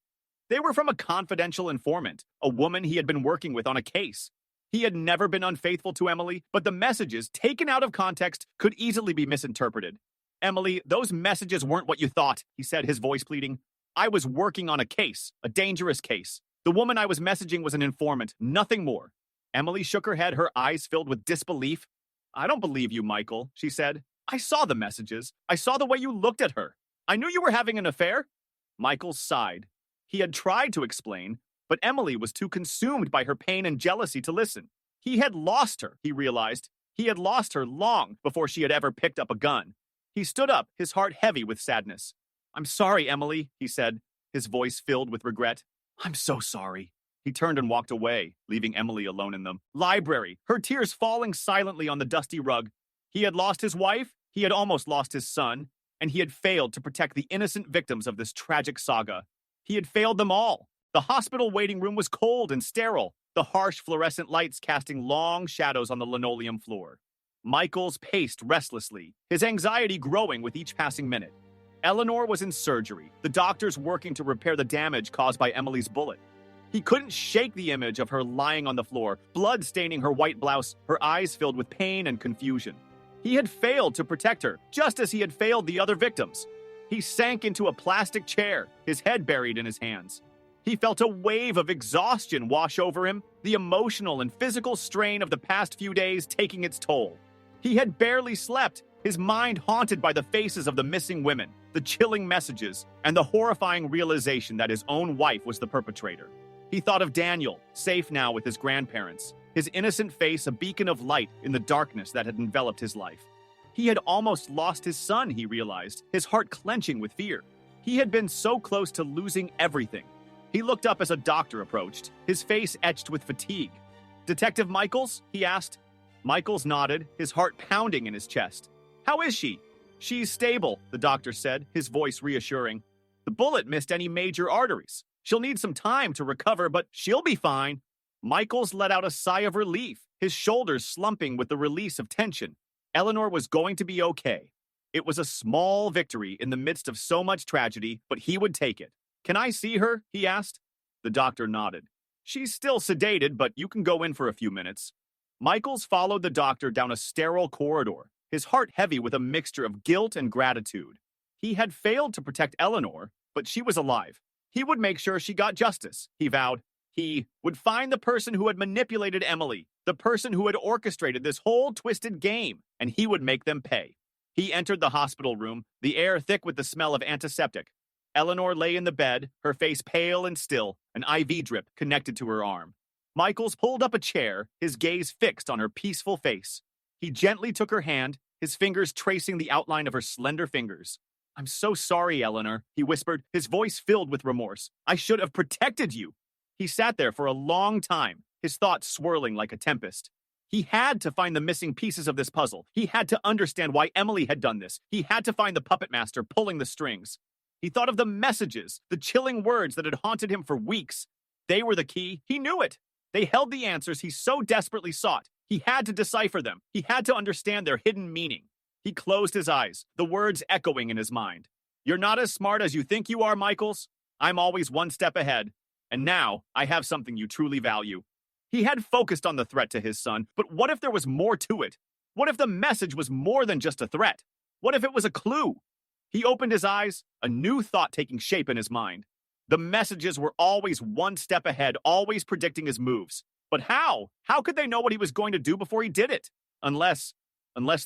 They were from a confidential informant, a woman he had been working with on a case. He had never been unfaithful to Emily, but the messages, taken out of context, could easily be misinterpreted. Emily, those messages weren't what you thought, he said, his voice pleading. I was working on a case, a dangerous case. The woman I was messaging was an informant, nothing more. Emily shook her head, her eyes filled with disbelief. I don't believe you, Michael, she said. I saw the messages. I saw the way you looked at her. I knew you were having an affair. Michael sighed. He had tried to explain, But Emily was too consumed by her pain and jealousy to listen. He had lost her, he realized. He had lost her long before she had ever picked up a gun. He stood up, his heart heavy with sadness. "I'm sorry, Emily," he said, his voice filled with regret. "I'm so sorry." He turned and walked away, leaving Emily alone in the library, her tears falling silently on the dusty rug. He had lost his wife, he had almost lost his son, and he had failed to protect the innocent victims of this tragic saga. He had failed them all. The hospital waiting room was cold and sterile, the harsh fluorescent lights casting long shadows on the linoleum floor. Michaels paced restlessly, his anxiety growing with each passing minute. Eleanor was in surgery, the doctors working to repair the damage caused by Emily's bullet. He couldn't shake the image of her lying on the floor, blood staining her white blouse, her eyes filled with pain and confusion. He had failed to protect her, just as he had failed the other victims. He sank into a plastic chair, his head buried in his hands. He felt a wave of exhaustion wash over him, the emotional and physical strain of the past few days taking its toll. He had barely slept, his mind haunted by the faces of the missing women, the chilling messages, and the horrifying realization that his own wife was the perpetrator. He thought of Daniel, safe now with his grandparents, his innocent face a beacon of light in the darkness that had enveloped his life. He had almost lost his son, he realized, his heart clenching with fear. He had been so close to losing everything. He looked up as a doctor approached, his face etched with fatigue. "Detective Michaels?" he asked. Michaels nodded, his heart pounding in his chest. "How is she?" "She's stable," the doctor said, his voice reassuring. "The bullet missed any major arteries. She'll need some time to recover, but she'll be fine." Michaels let out a sigh of relief, his shoulders slumping with the release of tension. Eleanor was going to be okay. It was a small victory in the midst of so much tragedy, but he would take it. "Can I see her?" he asked. The doctor nodded. "She's still sedated, but you can go in for a few minutes." Michaels followed the doctor down a sterile corridor, his heart heavy with a mixture of guilt and gratitude. He had failed to protect Eleanor, but she was alive. He would make sure she got justice, he vowed. He would find the person who had manipulated Emily, the person who had orchestrated this whole twisted game, and he would make them pay. He entered the hospital room, the air thick with the smell of antiseptic. Eleanor lay in the bed, her face pale and still, an IV drip connected to her arm. Michaels pulled up a chair, his gaze fixed on her peaceful face. He gently took her hand, his fingers tracing the outline of her slender fingers. "I'm so sorry, Eleanor," he whispered, his voice filled with remorse. "I should have protected you." He sat there for a long time, his thoughts swirling like a tempest. He had to find the missing pieces of this puzzle. He had to understand why Emily had done this. He had to find the puppet master pulling the strings. He thought of the messages, the chilling words that had haunted him for weeks. They were the key. He knew it. They held the answers he so desperately sought. He had to decipher them. He had to understand their hidden meaning. He closed his eyes, the words echoing in his mind. "You're not as smart as you think you are, Michaels. I'm always one step ahead. And now, I have something you truly value." He had focused on the threat to his son, but what if there was more to it? What if the message was more than just a threat? What if it was a clue? He opened his eyes, a new thought taking shape in his mind. The messages were always one step ahead, always predicting his moves. But how? How could they know what he was going to do before he did it? Unless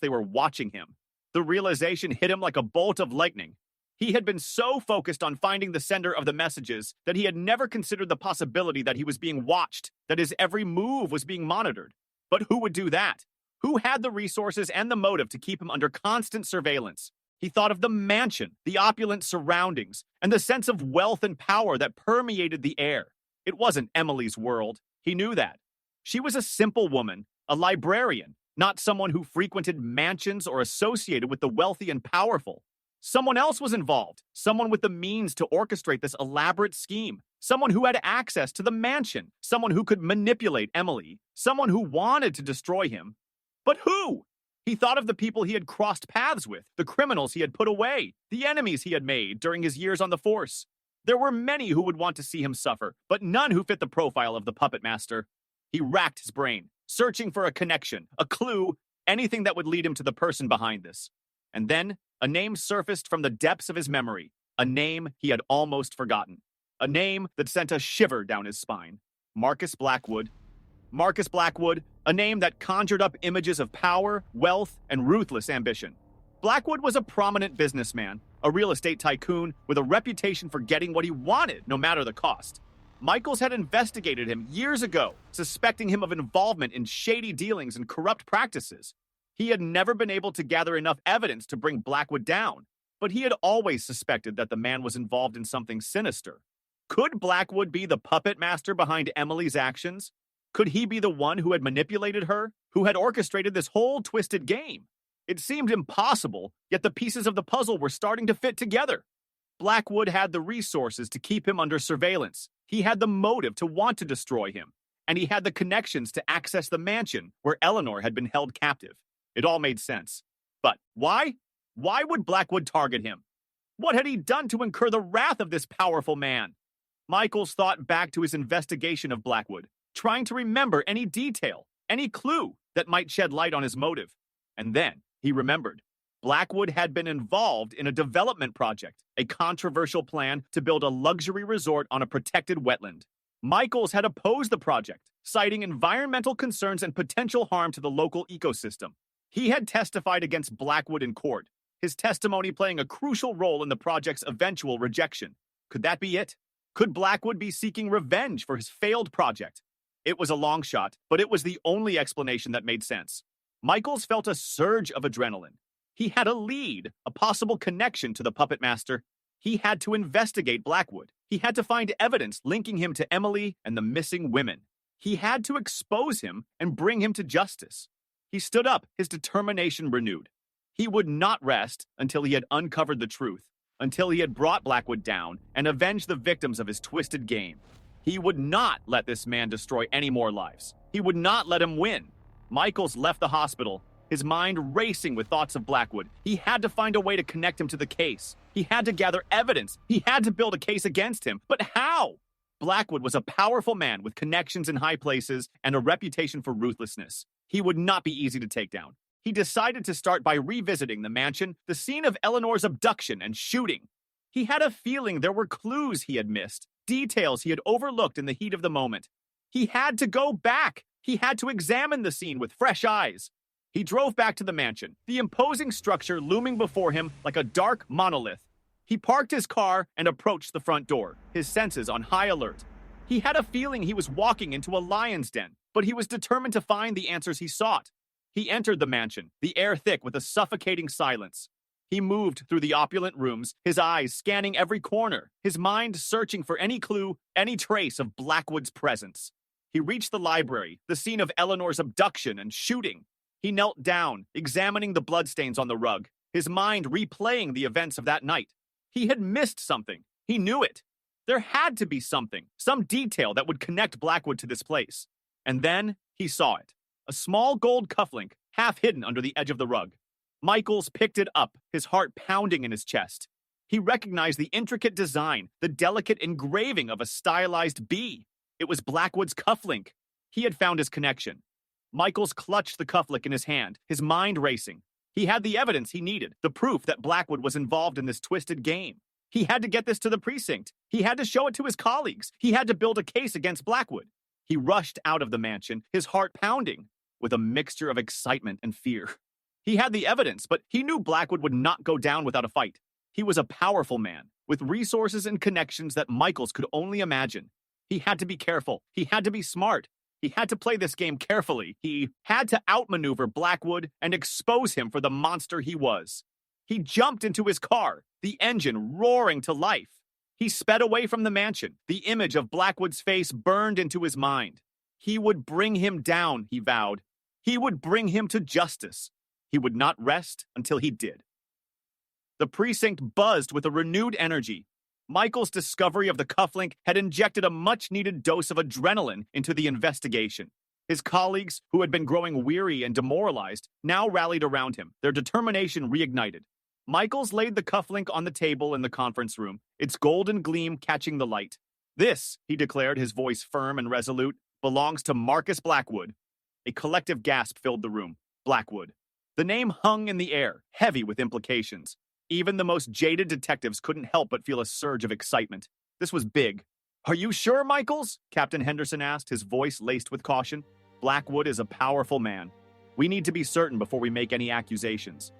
they were watching him. The realization hit him like a bolt of lightning. He had been so focused on finding the sender of the messages that he had never considered the possibility that he was being watched, that his every move was being monitored. But who would do that? Who had the resources and the motive to keep him under constant surveillance? He thought of the mansion, the opulent surroundings, and the sense of wealth and power that permeated the air. It wasn't Emily's world. He knew that. She was a simple woman, a librarian, not someone who frequented mansions or associated with the wealthy and powerful. Someone else was involved, someone with the means to orchestrate this elaborate scheme, someone who had access to the mansion, someone who could manipulate Emily, someone who wanted to destroy him. But who? He thought of the people he had crossed paths with, the criminals he had put away, the enemies he had made during his years on the force. There were many who would want to see him suffer, but none who fit the profile of the puppet master. He racked his brain, searching for a connection, a clue, anything that would lead him to the person behind this. And then, a name surfaced from the depths of his memory, a name he had almost forgotten. A name that sent a shiver down his spine. Marcus Blackwood. Marcus Blackwood, a name that conjured up images of power, wealth, and ruthless ambition. Blackwood was a prominent businessman, a real estate tycoon with a reputation for getting what he wanted, no matter the cost. Michaels had investigated him years ago, suspecting him of involvement in shady dealings and corrupt practices. He had never been able to gather enough evidence to bring Blackwood down, but he had always suspected that the man was involved in something sinister. Could Blackwood be the puppet master behind Emily's actions? Could he be the one who had manipulated her, who had orchestrated this whole twisted game? It seemed impossible, yet the pieces of the puzzle were starting to fit together. Blackwood had the resources to keep him under surveillance. He had the motive to want to destroy him, and he had the connections to access the mansion where Eleanor had been held captive. It all made sense. But why? Why would Blackwood target him? What had he done to incur the wrath of this powerful man? Michaels thought back to his investigation of Blackwood, trying to remember any detail, any clue that might shed light on his motive. And then he remembered. Blackwood had been involved in a development project, a controversial plan to build a luxury resort on a protected wetland. Michaels had opposed the project, citing environmental concerns and potential harm to the local ecosystem. He had testified against Blackwood in court, his testimony playing a crucial role in the project's eventual rejection. Could that be it? Could Blackwood be seeking revenge for his failed project? It was a long shot, but it was the only explanation that made sense. Michaels felt a surge of adrenaline. He had a lead, a possible connection to the puppet master. He had to investigate Blackwood. He had to find evidence linking him to Emily and the missing women. He had to expose him and bring him to justice. He stood up, his determination renewed. He would not rest until he had uncovered the truth, until he had brought Blackwood down and avenged the victims of his twisted game. He would not let this man destroy any more lives. He would not let him win. Michaels left the hospital, his mind racing with thoughts of Blackwood. He had to find a way to connect him to the case. He had to gather evidence. He had to build a case against him. But how? Blackwood was a powerful man with connections in high places and a reputation for ruthlessness. He would not be easy to take down. He decided to start by revisiting the mansion, the scene of Eleanor's abduction and shooting. He had a feeling there were clues he had missed, details he had overlooked in the heat of the moment. He had to go back. He had to examine the scene with fresh eyes. He drove back to the mansion, the imposing structure looming before him like a dark monolith. He parked his car and approached the front door, his senses on high alert. He had a feeling he was walking into a lion's den, but he was determined to find the answers he sought. He entered the mansion, the air thick with a suffocating silence. He moved through the opulent rooms, his eyes scanning every corner, his mind searching for any clue, any trace of Blackwood's presence. He reached the library, the scene of Eleanor's abduction and shooting. He knelt down, examining the bloodstains on the rug, his mind replaying the events of that night. He had missed something. He knew it. There had to be something, some detail that would connect Blackwood to this place. And then he saw it. A small gold cufflink, half hidden under the edge of the rug. Michaels picked it up, his heart pounding in his chest. He recognized the intricate design, the delicate engraving of a stylized bee. It was Blackwood's cufflink. He had found his connection. Michaels clutched the cufflink in his hand, his mind racing. He had the evidence he needed, the proof that Blackwood was involved in this twisted game. He had to get this to the precinct. He had to show it to his colleagues. He had to build a case against Blackwood. He rushed out of the mansion, his heart pounding, with a mixture of excitement and fear. He had the evidence, but he knew Blackwood would not go down without a fight. He was a powerful man, with resources and connections that Michaels could only imagine. He had to be careful. He had to be smart. He had to play this game carefully. He had to outmaneuver Blackwood and expose him for the monster he was. He jumped into his car, the engine roaring to life. He sped away from the mansion. The image of Blackwood's face burned into his mind. He would bring him down, he vowed. He would bring him to justice. He would not rest until he did. The precinct buzzed with a renewed energy. Michael's discovery of the cufflink had injected a much-needed dose of adrenaline into the investigation. His colleagues, who had been growing weary and demoralized, now rallied around him, their determination reignited. Michaels laid the cufflink on the table in the conference room, its golden gleam catching the light. This, he declared, his voice firm and resolute, belongs to Marcus Blackwood. A collective gasp filled the room. Blackwood. The name hung in the air, heavy with implications. Even the most jaded detectives couldn't help but feel a surge of excitement. This was big. "Are you sure, Michaels?" Captain Henderson asked, his voice laced with caution. "Blackwood is a powerful man. We need to be certain before we make any accusations."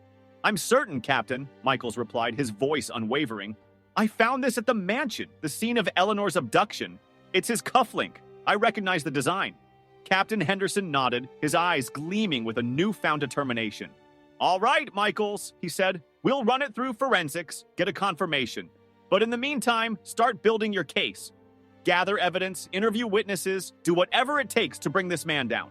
"I'm certain, Captain," Michaels replied, his voice unwavering. "I found this at the mansion, the scene of Eleanor's abduction. It's his cufflink. I recognize the design. Captain Henderson nodded, his eyes gleaming with a newfound determination. All right, Michaels, he said. We'll run it through forensics, get a confirmation. But in the meantime, start building your case. Gather evidence, interview witnesses, do whatever it takes to bring this man down.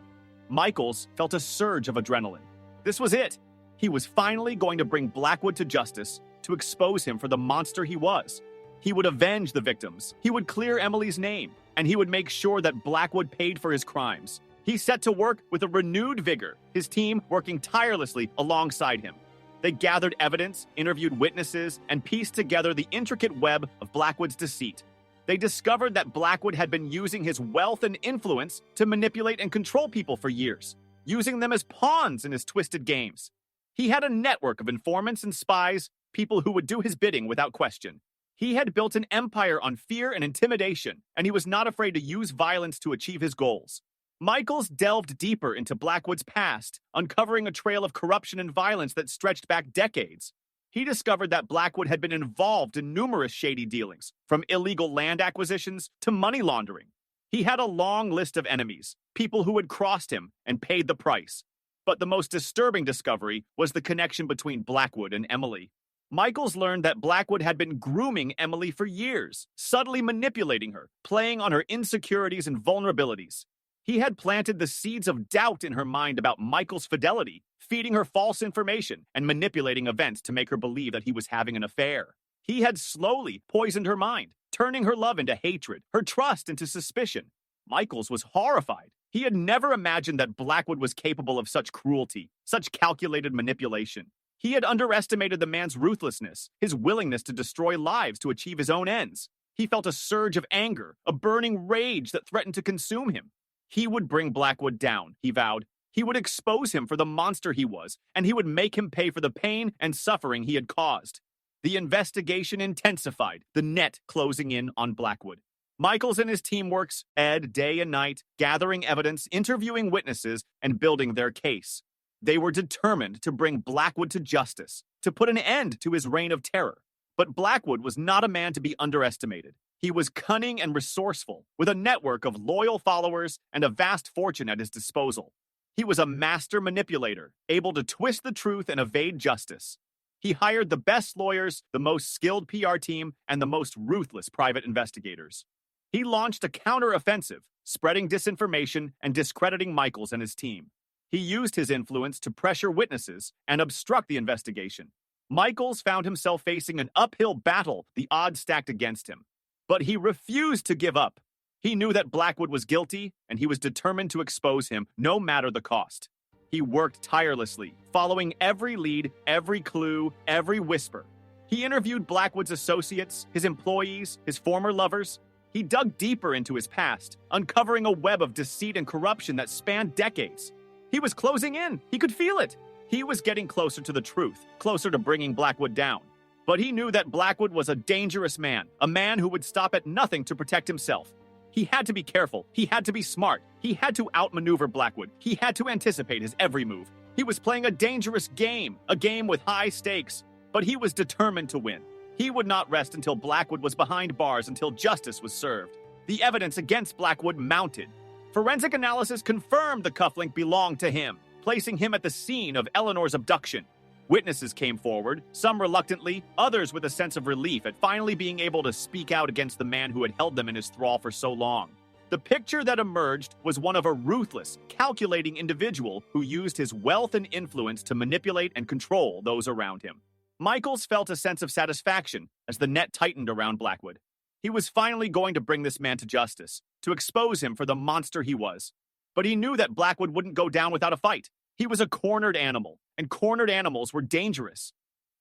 Michaels felt a surge of adrenaline. This was it. He was finally going to bring Blackwood to justice, to expose him for the monster he was. He would avenge the victims, he would clear Emily's name, and he would make sure that Blackwood paid for his crimes. He set to work with a renewed vigor, his team working tirelessly alongside him. They gathered evidence, interviewed witnesses, and pieced together the intricate web of Blackwood's deceit. They discovered that Blackwood had been using his wealth and influence to manipulate and control people for years, using them as pawns in his twisted games. He had a network of informants and spies, people who would do his bidding without question. He had built an empire on fear and intimidation, and he was not afraid to use violence to achieve his goals. Michaels delved deeper into Blackwood's past, uncovering a trail of corruption and violence that stretched back decades. He discovered that Blackwood had been involved in numerous shady dealings, from illegal land acquisitions to money laundering. He had a long list of enemies, people who had crossed him and paid the price. But the most disturbing discovery was the connection between Blackwood and Emily. Michaels learned that Blackwood had been grooming Emily for years, subtly manipulating her, playing on her insecurities and vulnerabilities. He had planted the seeds of doubt in her mind about Michael's fidelity, feeding her false information and manipulating events to make her believe that he was having an affair. He had slowly poisoned her mind, turning her love into hatred, her trust into suspicion. Michaels was horrified. He had never imagined that Blackwood was capable of such cruelty, such calculated manipulation. He had underestimated the man's ruthlessness, his willingness to destroy lives to achieve his own ends. He felt a surge of anger, a burning rage that threatened to consume him. He would bring Blackwood down, he vowed. He would expose him for the monster he was, and he would make him pay for the pain and suffering he had caused. The investigation intensified, the net closing in on Blackwood. Michaels and his team works Ed day and night, gathering evidence, interviewing witnesses, and building their case. They were determined to bring Blackwood to justice, to put an end to his reign of terror. But Blackwood was not a man to be underestimated. He was cunning and resourceful, with a network of loyal followers and a vast fortune at his disposal. He was a master manipulator, able to twist the truth and evade justice. He hired the best lawyers, the most skilled PR team, and the most ruthless private investigators. He launched a counter-offensive, spreading disinformation and discrediting Michaels and his team. He used his influence to pressure witnesses and obstruct the investigation. Michaels found himself facing an uphill battle, the odds stacked against him. But he refused to give up. He knew that Blackwood was guilty, and he was determined to expose him, no matter the cost. He worked tirelessly, following every lead, every clue, every whisper. He interviewed Blackwood's associates, his employees, his former lovers. He dug deeper into his past, uncovering a web of deceit and corruption that spanned decades. He was closing in. He could feel it. He was getting closer to the truth, closer to bringing Blackwood down. But he knew that Blackwood was a dangerous man, a man who would stop at nothing to protect himself. He had to be careful. He had to be smart. He had to outmaneuver Blackwood. He had to anticipate his every move. He was playing a dangerous game, a game with high stakes. But he was determined to win. He would not rest until Blackwood was behind bars, until justice was served. The evidence against Blackwood mounted. Forensic analysis confirmed the cufflink belonged to him, placing him at the scene of Eleanor's abduction. Witnesses came forward, some reluctantly, others with a sense of relief at finally being able to speak out against the man who had held them in his thrall for so long. The picture that emerged was one of a ruthless, calculating individual who used his wealth and influence to manipulate and control those around him. Michaels felt a sense of satisfaction as the net tightened around Blackwood. He was finally going to bring this man to justice, to expose him for the monster he was. But he knew that Blackwood wouldn't go down without a fight. He was a cornered animal, and cornered animals were dangerous.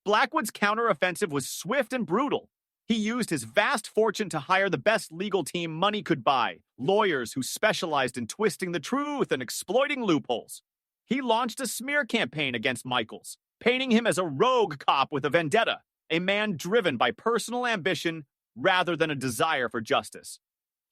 Blackwood's counteroffensive was swift and brutal. He used his vast fortune to hire the best legal team money could buy, lawyers who specialized in twisting the truth and exploiting loopholes. He launched a smear campaign against Michaels, painting him as a rogue cop with a vendetta, a man driven by personal ambition rather than a desire for justice.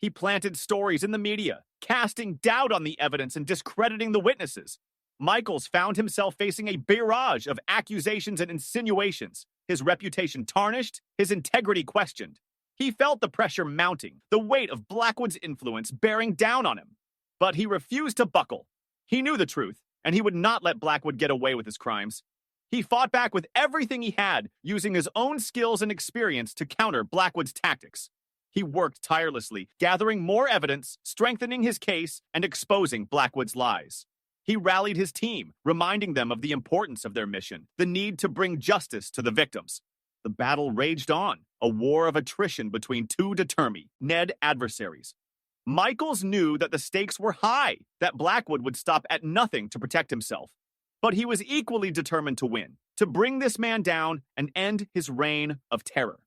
He planted stories in the media, casting doubt on the evidence and discrediting the witnesses. Michaels found himself facing a barrage of accusations and insinuations, his reputation tarnished, his integrity questioned. He felt the pressure mounting, the weight of Blackwood's influence bearing down on him. But he refused to buckle. He knew the truth, and he would not let Blackwood get away with his crimes. He fought back with everything he had, using his own skills and experience to counter Blackwood's tactics. He worked tirelessly, gathering more evidence, strengthening his case, and exposing Blackwood's lies. He rallied his team, reminding them of the importance of their mission, the need to bring justice to the victims. The battle raged on, a war of attrition between two determined adversaries. Michaels knew that the stakes were high, that Blackwood would stop at nothing to protect himself. But he was equally determined to win, to bring this man down and end his reign of terror.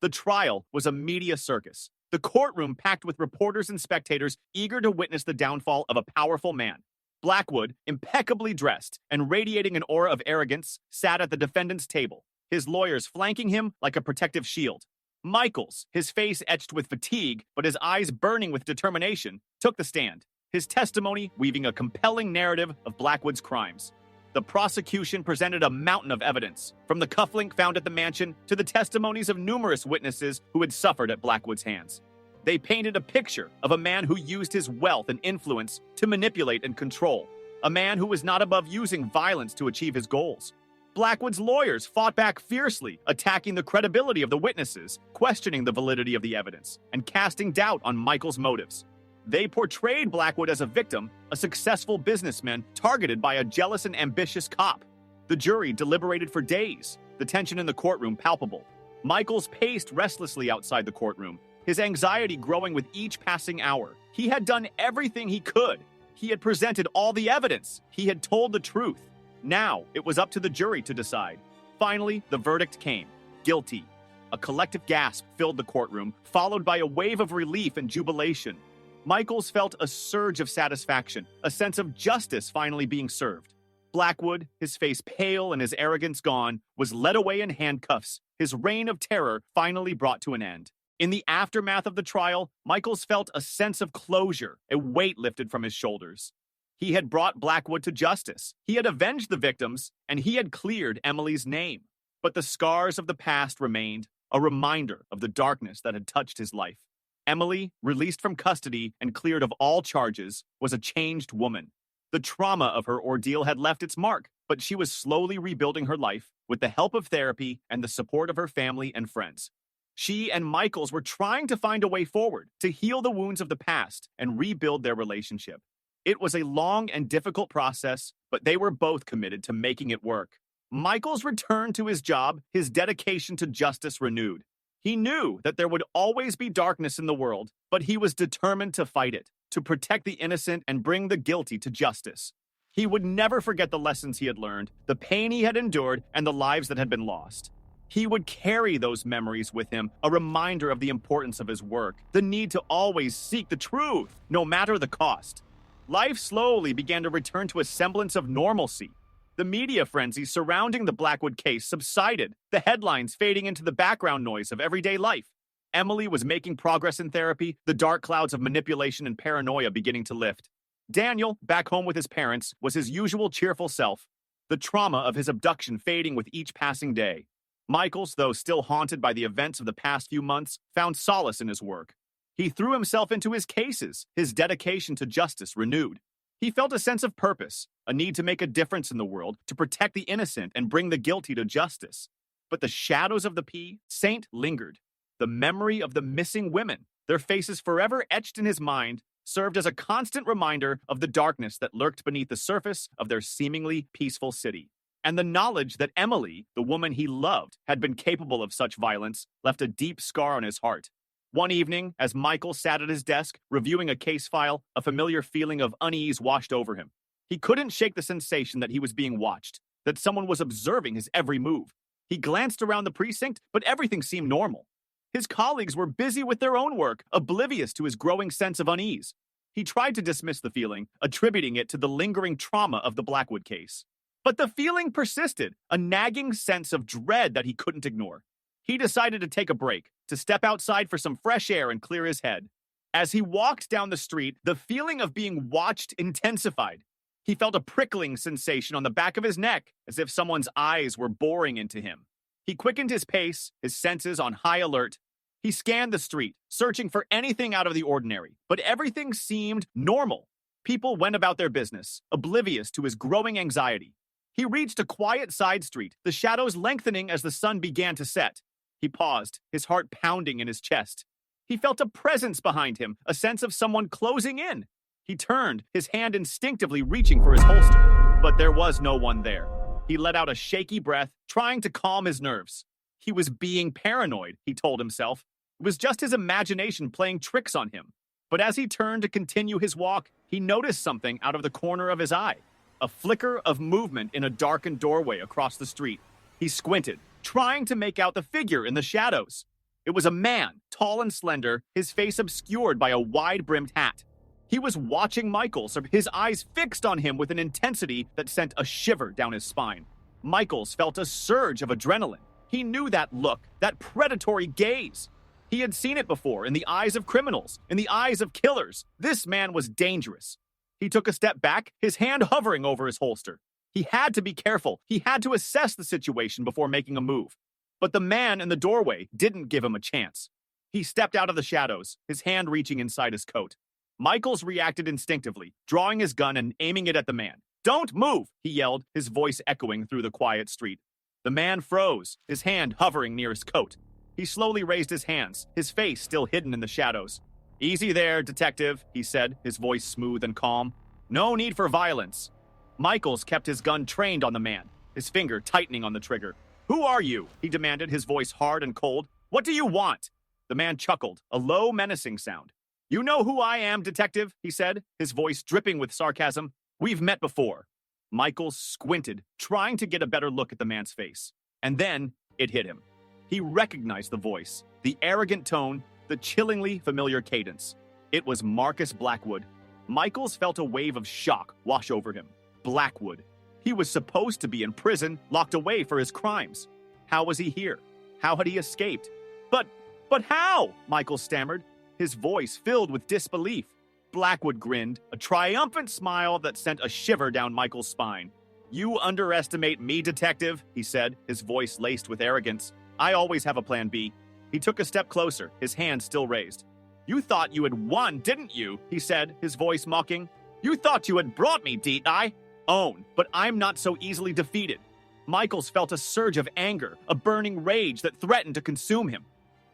The trial was a media circus, the courtroom packed with reporters and spectators eager to witness the downfall of a powerful man. Blackwood, impeccably dressed and radiating an aura of arrogance, sat at the defendant's table, his lawyers flanking him like a protective shield. Michaels, his face etched with fatigue but his eyes burning with determination, took the stand, his testimony weaving a compelling narrative of Blackwood's crimes. The prosecution presented a mountain of evidence, from the cufflink found at the mansion to the testimonies of numerous witnesses who had suffered at Blackwood's hands. They painted a picture of a man who used his wealth and influence to manipulate and control, a man who was not above using violence to achieve his goals. Blackwood's lawyers fought back fiercely, attacking the credibility of the witnesses, questioning the validity of the evidence, and casting doubt on Michael's motives. They portrayed Blackwood as a victim, a successful businessman targeted by a jealous and ambitious cop. The jury deliberated for days, the tension in the courtroom palpable. Michaels paced restlessly outside the courtroom, his anxiety growing with each passing hour. He had done everything he could. He had presented all the evidence. He had told the truth. Now, it was up to the jury to decide. Finally, the verdict came. Guilty. A collective gasp filled the courtroom, followed by a wave of relief and jubilation. Michaels felt a surge of satisfaction, a sense of justice finally being served. Blackwood, his face pale and his arrogance gone, was led away in handcuffs, his reign of terror finally brought to an end. In the aftermath of the trial, Michaels felt a sense of closure, a weight lifted from his shoulders. He had brought Blackwood to justice, he had avenged the victims, and he had cleared Emily's name. But the scars of the past remained, a reminder of the darkness that had touched his life. Emily, released from custody and cleared of all charges, was a changed woman. The trauma of her ordeal had left its mark, but she was slowly rebuilding her life with the help of therapy and the support of her family and friends. She and Michaels were trying to find a way forward, to heal the wounds of the past and rebuild their relationship. It was a long and difficult process, but they were both committed to making it work. Michaels returned to his job, his dedication to justice renewed. He knew that there would always be darkness in the world, but he was determined to fight it, to protect the innocent and bring the guilty to justice. He would never forget the lessons he had learned, the pain he had endured, and the lives that had been lost. He would carry those memories with him, a reminder of the importance of his work, the need to always seek the truth, no matter the cost. Life slowly began to return to a semblance of normalcy. The media frenzy surrounding the Blackwood case subsided, the headlines fading into the background noise of everyday life. Emily was making progress in therapy, the dark clouds of manipulation and paranoia beginning to lift. Daniel, back home with his parents, was his usual cheerful self, the trauma of his abduction fading with each passing day. Michaels, though still haunted by the events of the past few months, found solace in his work. He threw himself into his cases, his dedication to justice renewed. He felt a sense of purpose, a need to make a difference in the world, to protect the innocent and bring the guilty to justice. But the shadows of the saint lingered. The memory of the missing women, their faces forever etched in his mind, served as a constant reminder of the darkness that lurked beneath the surface of their seemingly peaceful city. And the knowledge that Emily, the woman he loved, had been capable of such violence, left a deep scar on his heart. One evening, as Michael sat at his desk, reviewing a case file, a familiar feeling of unease washed over him. He couldn't shake the sensation that he was being watched, that someone was observing his every move. He glanced around the precinct, but everything seemed normal. His colleagues were busy with their own work, oblivious to his growing sense of unease. He tried to dismiss the feeling, attributing it to the lingering trauma of the Blackwood case. But the feeling persisted, a nagging sense of dread that he couldn't ignore. He decided to take a break, to step outside for some fresh air and clear his head. As he walked down the street, the feeling of being watched intensified. He felt a prickling sensation on the back of his neck, as if someone's eyes were boring into him. He quickened his pace, his senses on high alert. He scanned the street, searching for anything out of the ordinary, but everything seemed normal. People went about their business, oblivious to his growing anxiety. He reached a quiet side street, the shadows lengthening as the sun began to set. He paused, his heart pounding in his chest. He felt a presence behind him, a sense of someone closing in. He turned, his hand instinctively reaching for his holster, but there was no one there. He let out a shaky breath, trying to calm his nerves. He was being paranoid, he told himself. It was just his imagination playing tricks on him. But as he turned to continue his walk, he noticed something out of the corner of his eye. A flicker of movement in a darkened doorway across the street. He squinted, trying to make out the figure in the shadows. It was a man, tall and slender, his face obscured by a wide-brimmed hat. He was watching Michaels, his eyes fixed on him with an intensity that sent a shiver down his spine. Michaels felt a surge of adrenaline. He knew that look, that predatory gaze. He had seen it before in the eyes of criminals, in the eyes of killers. This man was dangerous. He took a step back, his hand hovering over his holster. He had to be careful. He had to assess the situation before making a move. But the man in the doorway didn't give him a chance. He stepped out of the shadows, his hand reaching inside his coat. Michaels reacted instinctively, drawing his gun and aiming it at the man. "Don't move!" he yelled, his voice echoing through the quiet street. The man froze, his hand hovering near his coat. He slowly raised his hands, his face still hidden in the shadows. "Easy there, detective," he said, his voice smooth and calm. "No need for violence." Michaels kept his gun trained on the man, his finger tightening on the trigger. "Who are you?" he demanded, his voice hard and cold. "What do you want?" The man chuckled, a low, menacing sound. "You know who I am, detective," he said, his voice dripping with sarcasm. "We've met before." Michaels squinted, trying to get a better look at the man's face. And then it hit him. He recognized the voice, the arrogant tone, the chillingly familiar cadence. It was Marcus Blackwood. Michaels felt a wave of shock wash over him. Blackwood. He was supposed to be in prison, locked away for his crimes. How was he here? How had he escaped? But how? Michaels stammered, his voice filled with disbelief. Blackwood grinned, a triumphant smile that sent a shiver down Michael's spine. "You underestimate me, detective," he said, his voice laced with arrogance. "I always have a plan B." He took a step closer, his hand still raised. "You thought you had won, didn't you?" he said, his voice mocking. "You thought you had brought me, didn't I?" "Own, but I'm not so easily defeated." Michaels felt a surge of anger, a burning rage that threatened to consume him.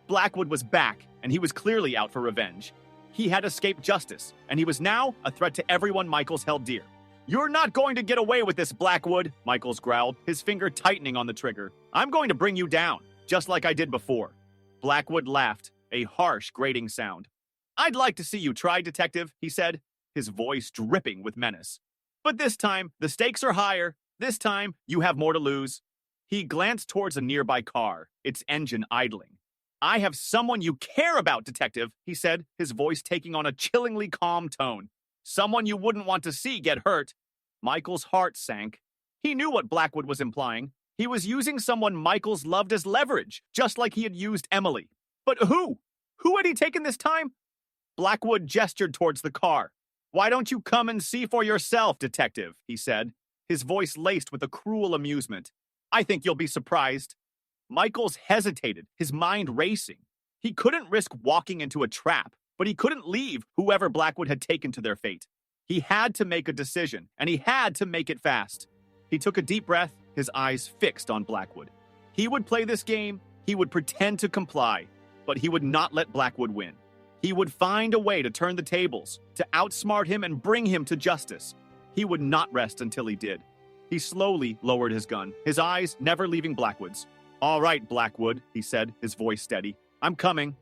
Blackwood was back, and he was clearly out for revenge. He had escaped justice, and he was now a threat to everyone Michaels held dear. "You're not going to get away with this, Blackwood," Michaels growled, his finger tightening on the trigger. "I'm going to bring you down, just like I did before." Blackwood laughed, a harsh, grating sound. "I'd like to see you try, detective," he said, his voice dripping with menace. "But this time, the stakes are higher. This time, you have more to lose." He glanced towards a nearby car, its engine idling. "I have someone you care about, detective," he said, his voice taking on a chillingly calm tone. "Someone you wouldn't want to see get hurt." Michael's heart sank. He knew what Blackwood was implying. He was using someone Michaels loved as leverage, just like he had used Emily. But who? Who had he taken this time? Blackwood gestured towards the car. "Why don't you come and see for yourself, detective?" he said, his voice laced with a cruel amusement. "I think you'll be surprised." Michaels hesitated, his mind racing. He couldn't risk walking into a trap, but he couldn't leave whoever Blackwood had taken to their fate. He had to make a decision, and he had to make it fast. He took a deep breath, his eyes fixed on Blackwood. He would play this game, he would pretend to comply, but he would not let Blackwood win. He would find a way to turn the tables, to outsmart him and bring him to justice. He would not rest until he did. He slowly lowered his gun, his eyes never leaving Blackwood's. "All right, Blackwood," he said, his voice steady. "I'm coming."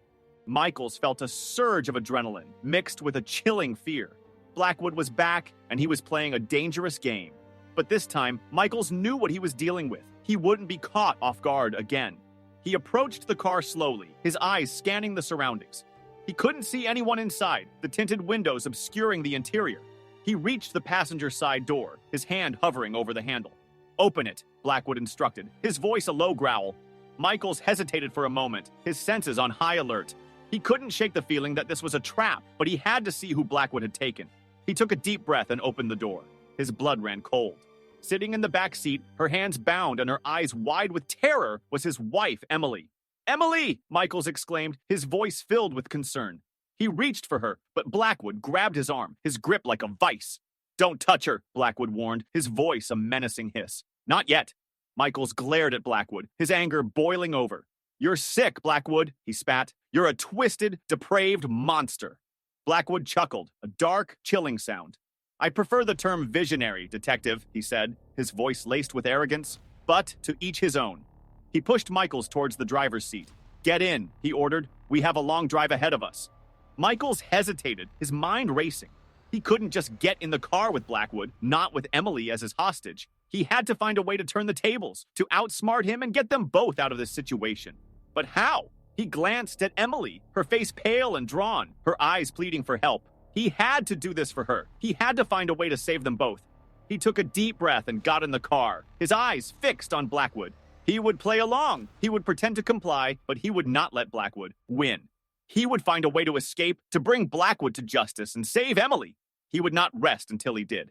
Michaels felt a surge of adrenaline, mixed with a chilling fear. Blackwood was back, and he was playing a dangerous game. But this time, Michaels knew what he was dealing with. He wouldn't be caught off guard again. He approached the car slowly, his eyes scanning the surroundings. He couldn't see anyone inside, the tinted windows obscuring the interior. He reached the passenger side door, his hand hovering over the handle. "Open it," Blackwood instructed, his voice a low growl. Michaels hesitated for a moment, his senses on high alert. He couldn't shake the feeling that this was a trap, but he had to see who Blackwood had taken. He took a deep breath and opened the door. His blood ran cold. Sitting in the back seat, her hands bound and her eyes wide with terror, was his wife, Emily. Emily! Michaels exclaimed, his voice filled with concern. He reached for her, but Blackwood grabbed his arm, his grip like a vice. Don't touch her, Blackwood warned, his voice a menacing hiss. Not yet. Michaels glared at Blackwood, his anger boiling over. You're sick, Blackwood, he spat. You're a twisted, depraved monster. Blackwood chuckled, a dark, chilling sound. I prefer the term visionary, detective, he said, his voice laced with arrogance, but to each his own. He pushed Michaels towards the driver's seat. Get in, he ordered. We have a long drive ahead of us. Michaels hesitated, his mind racing. He couldn't just get in the car with Blackwood, not with Emily as his hostage. He had to find a way to turn the tables, to outsmart him and get them both out of this situation. But how? He glanced at Emily, her face pale and drawn, her eyes pleading for help. He had to do this for her. He had to find a way to save them both. He took a deep breath and got in the car, his eyes fixed on Blackwood. He would play along. He would pretend to comply, but he would not let Blackwood win. He would find a way to escape, to bring Blackwood to justice and save Emily. He would not rest until he did.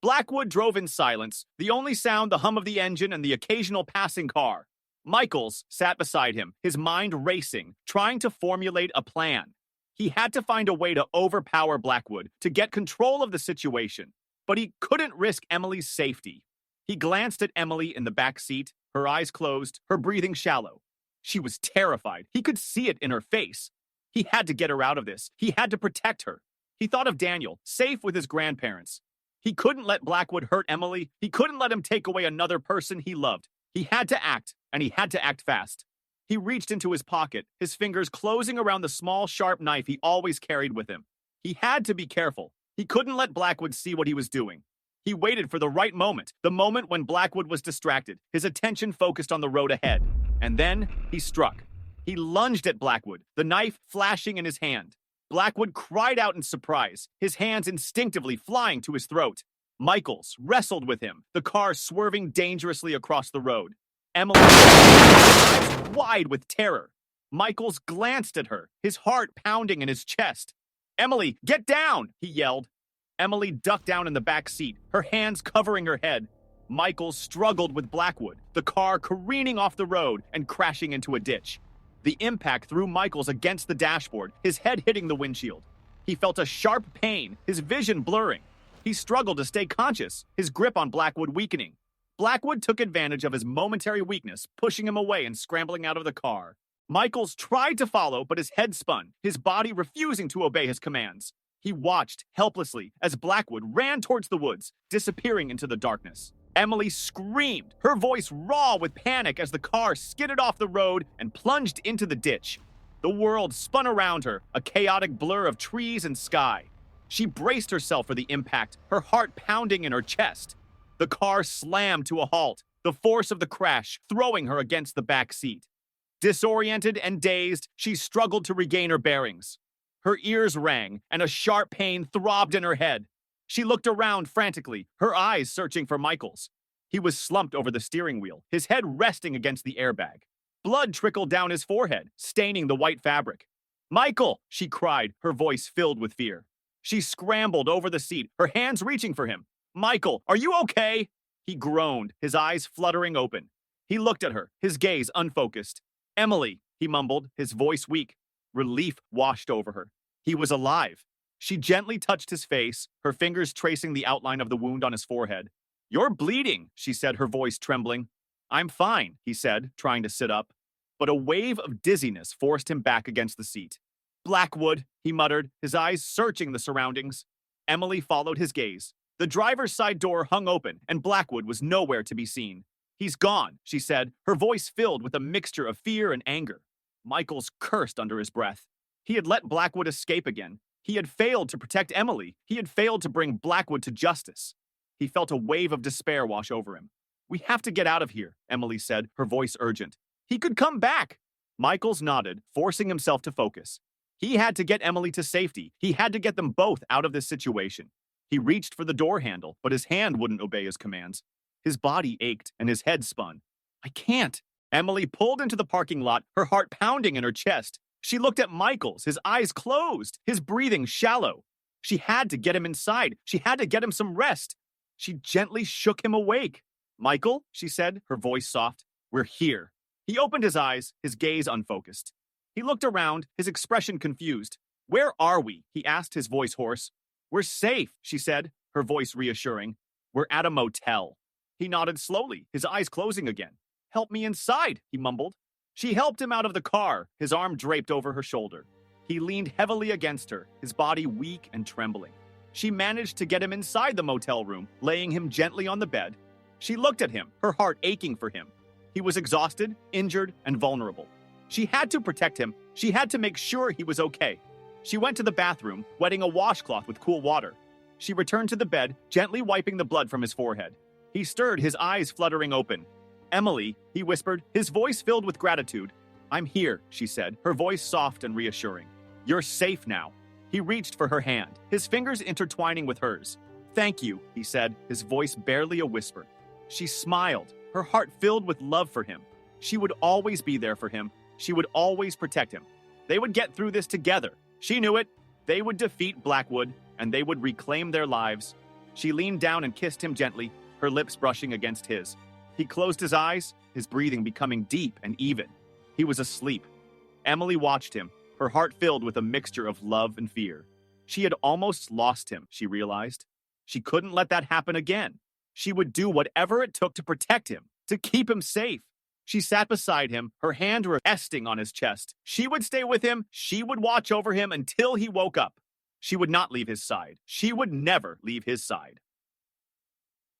Blackwood drove in silence, the only sound the hum of the engine and the occasional passing car. Michaels sat beside him, his mind racing, trying to formulate a plan. He had to find a way to overpower Blackwood, to get control of the situation. But he couldn't risk Emily's safety. He glanced at Emily in the back seat, her eyes closed, her breathing shallow. She was terrified. He could see it in her face. He had to get her out of this. He had to protect her. He thought of Daniel, safe with his grandparents. He couldn't let Blackwood hurt Emily. He couldn't let him take away another person he loved. He had to act, and he had to act fast. He reached into his pocket, his fingers closing around the small, sharp knife he always carried with him. He had to be careful. He couldn't let Blackwood see what he was doing. He waited for the right moment, the moment when Blackwood was distracted, his attention focused on the road ahead. And then he struck. He lunged at Blackwood, the knife flashing in his hand. Blackwood cried out in surprise, his hands instinctively flying to his throat. Michaels wrestled with him, the car swerving dangerously across the road. Emily eyes wide with terror. Michaels glanced at her, his heart pounding in his chest. Emily, get down, he yelled. Emily ducked down in the back seat, her hands covering her head. Michaels struggled with Blackwood, the car careening off the road and crashing into a ditch. The impact threw Michaels against the dashboard, his head hitting the windshield. He felt a sharp pain, his vision blurring. He struggled to stay conscious, his grip on Blackwood weakening. Blackwood took advantage of his momentary weakness, pushing him away and scrambling out of the car. Michaels tried to follow, but his head spun, his body refusing to obey his commands. He watched helplessly as Blackwood ran towards the woods, disappearing into the darkness. Emily screamed, her voice raw with panic as the car skidded off the road and plunged into the ditch. The world spun around her, a chaotic blur of trees and sky. She braced herself for the impact, her heart pounding in her chest. The car slammed to a halt, the force of the crash throwing her against the back seat. Disoriented and dazed, she struggled to regain her bearings. Her ears rang, and a sharp pain throbbed in her head. She looked around frantically, her eyes searching for Michaels. He was slumped over the steering wheel, his head resting against the airbag. Blood trickled down his forehead, staining the white fabric. Michael, she cried, her voice filled with fear. She scrambled over the seat, her hands reaching for him. Michael, are you okay? He groaned, his eyes fluttering open. He looked at her, his gaze unfocused. Emily, he mumbled, his voice weak. Relief washed over her. He was alive. She gently touched his face, her fingers tracing the outline of the wound on his forehead. You're bleeding, she said, her voice trembling. I'm fine, he said, trying to sit up. But a wave of dizziness forced him back against the seat. Blackwood, he muttered, his eyes searching the surroundings. Emily followed his gaze. The driver's side door hung open, and Blackwood was nowhere to be seen. He's gone, she said, her voice filled with a mixture of fear and anger. Michaels cursed under his breath. He had let Blackwood escape again. He had failed to protect Emily. He had failed to bring Blackwood to justice. He felt a wave of despair wash over him. We have to get out of here, Emily said, her voice urgent. He could come back. Michaels nodded, forcing himself to focus. He had to get Emily to safety. He had to get them both out of this situation. He reached for the door handle, but his hand wouldn't obey his commands. His body ached and his head spun. I can't. Emily pulled into the parking lot, her heart pounding in her chest. She looked at Michaels, his eyes closed, his breathing shallow. She had to get him inside. She had to get him some rest. She gently shook him awake. Michael, she said, her voice soft. We're here. He opened his eyes, his gaze unfocused. He looked around, his expression confused. Where are we? He asked, his voice hoarse. We're safe, she said, her voice reassuring. We're at a motel. He nodded slowly, his eyes closing again. Help me inside, he mumbled. She helped him out of the car, his arm draped over her shoulder. He leaned heavily against her, his body weak and trembling. She managed to get him inside the motel room, laying him gently on the bed. She looked at him, her heart aching for him. He was exhausted, injured, and vulnerable. She had to protect him. She had to make sure he was okay. She went to the bathroom, wetting a washcloth with cool water. She returned to the bed, gently wiping the blood from his forehead. He stirred, his eyes fluttering open. Emily, he whispered, his voice filled with gratitude. I'm here, she said, her voice soft and reassuring. You're safe now. He reached for her hand, his fingers intertwining with hers. Thank you, he said, his voice barely a whisper. She smiled, her heart filled with love for him. She would always be there for him. She would always protect him. They would get through this together. She knew it. They would defeat Blackwood, and they would reclaim their lives. She leaned down and kissed him gently, her lips brushing against his. He closed his eyes, his breathing becoming deep and even. He was asleep. Emily watched him, her heart filled with a mixture of love and fear. She had almost lost him, she realized. She couldn't let that happen again. She would do whatever it took to protect him, to keep him safe. She sat beside him, her hand resting on his chest. She would stay with him. She would watch over him until he woke up. She would not leave his side. She would never leave his side.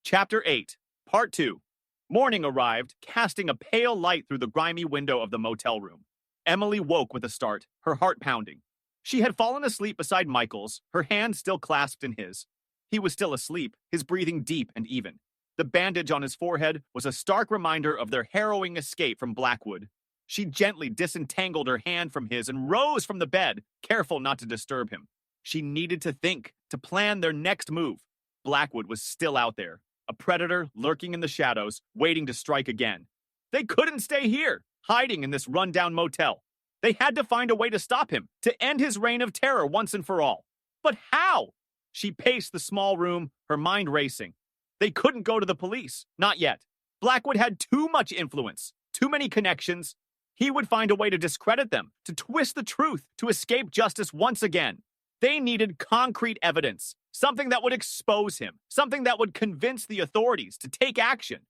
Chapter 8, Part 2. Morning arrived, casting a pale light through the grimy window of the motel room. Emily woke with a start, her heart pounding. She had fallen asleep beside Michael's, her hand still clasped in his. He was still asleep, his breathing deep and even. The bandage on his forehead was a stark reminder of their harrowing escape from Blackwood. She gently disentangled her hand from his and rose from the bed, careful not to disturb him. She needed to think, to plan their next move. Blackwood was still out there, a predator lurking in the shadows, waiting to strike again. They couldn't stay here, hiding in this rundown motel. They had to find a way to stop him, to end his reign of terror once and for all. But how? She paced the small room, her mind racing. They couldn't go to the police, not yet. Blackwood had too much influence, too many connections. He would find a way to discredit them, to twist the truth, to escape justice once again. They needed concrete evidence, something that would expose him, something that would convince the authorities to take action.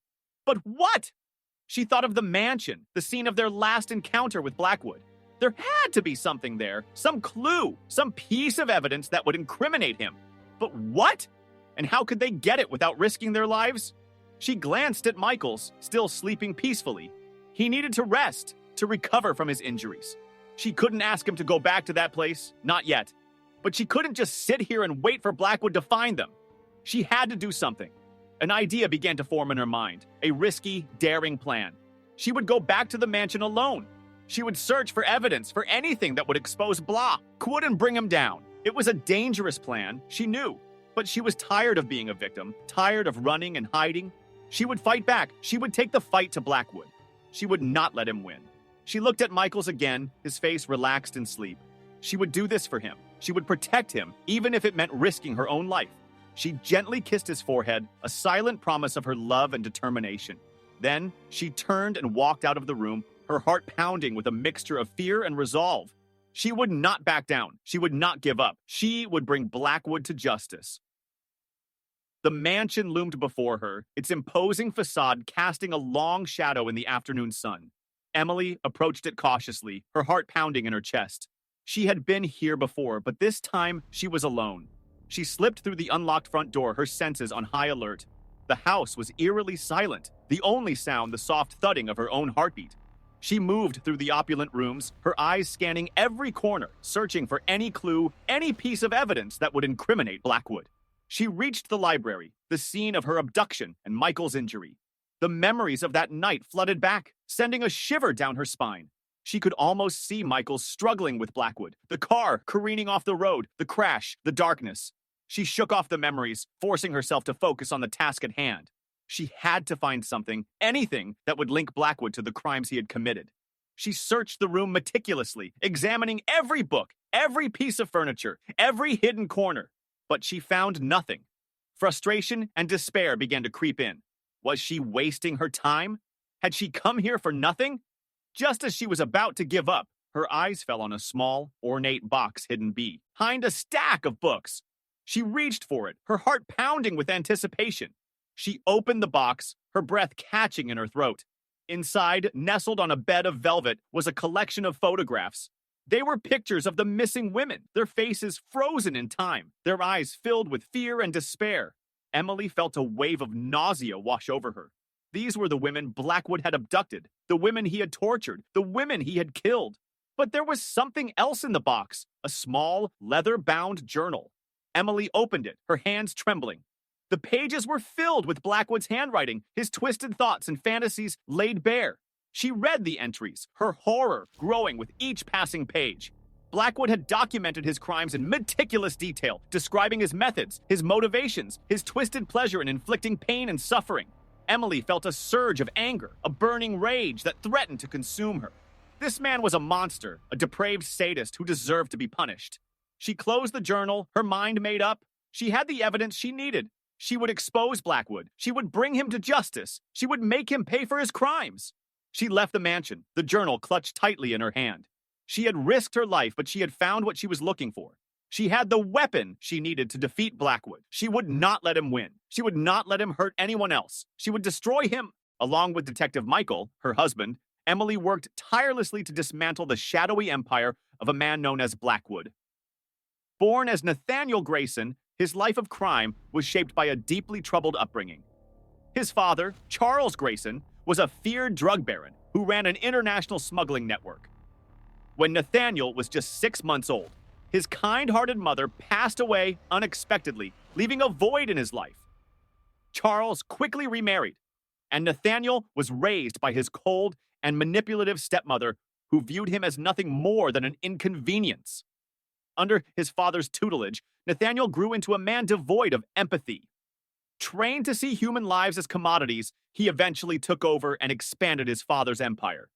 But what? She thought of the mansion, the scene of their last encounter with Blackwood. There had to be something there, some clue, some piece of evidence that would incriminate him. But what? And how could they get it without risking their lives? She glanced at Michael's, still sleeping peacefully. He needed to rest, to recover from his injuries. She couldn't ask him to go back to that place, not yet. But she couldn't just sit here and wait for Blackwood to find them. She had to do something. An idea began to form in her mind, a risky, daring plan. She would go back to the mansion alone. She would search for evidence, for anything that would expose Blackwood and bring him down. It was a dangerous plan, she knew. But she was tired of being a victim, tired of running and hiding. She would fight back. She would take the fight to Blackwood. She would not let him win. She looked at Michael's again, his face relaxed in sleep. She would do this for him. She would protect him, even if it meant risking her own life. She gently kissed his forehead, a silent promise of her love and determination. Then she turned and walked out of the room, her heart pounding with a mixture of fear and resolve. She would not back down. She would not give up. She would bring Blackwood to justice. The mansion loomed before her, its imposing facade casting a long shadow in the afternoon sun. Emily approached it cautiously, her heart pounding in her chest. She had been here before, but this time she was alone. She slipped through the unlocked front door, her senses on high alert. The house was eerily silent, the only sound the soft thudding of her own heartbeat. She moved through the opulent rooms, her eyes scanning every corner, searching for any clue, any piece of evidence that would incriminate Blackwood. She reached the library, the scene of her abduction and Michael's injury. The memories of that night flooded back, sending a shiver down her spine. She could almost see Michael struggling with Blackwood, the car careening off the road, the crash, the darkness. She shook off the memories, forcing herself to focus on the task at hand. She had to find something, anything, that would link Blackwood to the crimes he had committed. She searched the room meticulously, examining every book, every piece of furniture, every hidden corner. But she found nothing. Frustration and despair began to creep in. Was she wasting her time? Had she come here for nothing? Just as she was about to give up, her eyes fell on a small, ornate box hidden behind a stack of books. She reached for it, her heart pounding with anticipation. She opened the box, her breath catching in her throat. Inside, nestled on a bed of velvet, was a collection of photographs. They were pictures of the missing women, their faces frozen in time, their eyes filled with fear and despair. Emily felt a wave of nausea wash over her. These were the women Blackwood had abducted, the women he had tortured, the women he had killed. But there was something else in the box, a small, leather-bound journal. Emily opened it, her hands trembling. The pages were filled with Blackwood's handwriting, his twisted thoughts and fantasies laid bare. She read the entries, her horror growing with each passing page. Blackwood had documented his crimes in meticulous detail, describing his methods, his motivations, his twisted pleasure in inflicting pain and suffering. Emily felt a surge of anger, a burning rage that threatened to consume her. This man was a monster, a depraved sadist who deserved to be punished. She closed the journal, her mind made up. She had the evidence she needed. She would expose Blackwood. She would bring him to justice. She would make him pay for his crimes. She left the mansion, the journal clutched tightly in her hand. She had risked her life, but she had found what she was looking for. She had the weapon she needed to defeat Blackwood. She would not let him win. She would not let him hurt anyone else. She would destroy him. Along with Detective Michael, her husband, Emily worked tirelessly to dismantle the shadowy empire of a man known as Blackwood. Born as Nathaniel Grayson, his life of crime was shaped by a deeply troubled upbringing. His father, Charles Grayson, was a feared drug baron who ran an international smuggling network. When Nathaniel was just 6 months old, his kind-hearted mother passed away unexpectedly, leaving a void in his life. Charles quickly remarried, and Nathaniel was raised by his cold and manipulative stepmother who viewed him as nothing more than an inconvenience. Under his father's tutelage, Nathaniel grew into a man devoid of empathy. Trained to see human lives as commodities, he eventually took over and expanded his father's empire.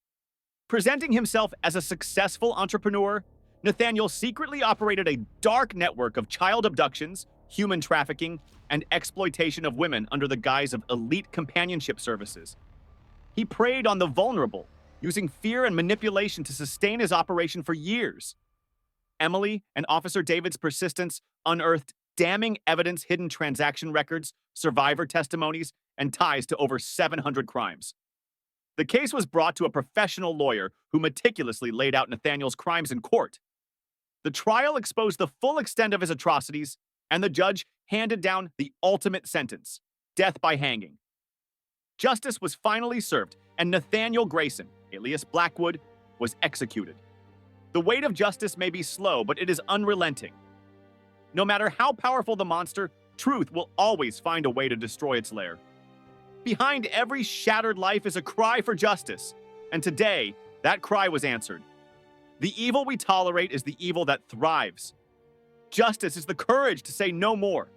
Presenting himself as a successful entrepreneur, Nathaniel secretly operated a dark network of child abductions, human trafficking, and exploitation of women under the guise of elite companionship services. He preyed on the vulnerable, using fear and manipulation to sustain his operation for years. Emily and Officer David's persistence unearthed damning evidence, hidden transaction records, survivor testimonies, and ties to over 700 crimes. The case was brought to a professional lawyer who meticulously laid out Nathaniel's crimes in court. The trial exposed the full extent of his atrocities, and the judge handed down the ultimate sentence, death by hanging. Justice was finally served, and Nathaniel Grayson, alias Blackwood, was executed. The weight of justice may be slow, but it is unrelenting. No matter how powerful the monster, truth will always find a way to destroy its lair. Behind every shattered life is a cry for justice, and today, that cry was answered. The evil we tolerate is the evil that thrives. Justice is the courage to say no more,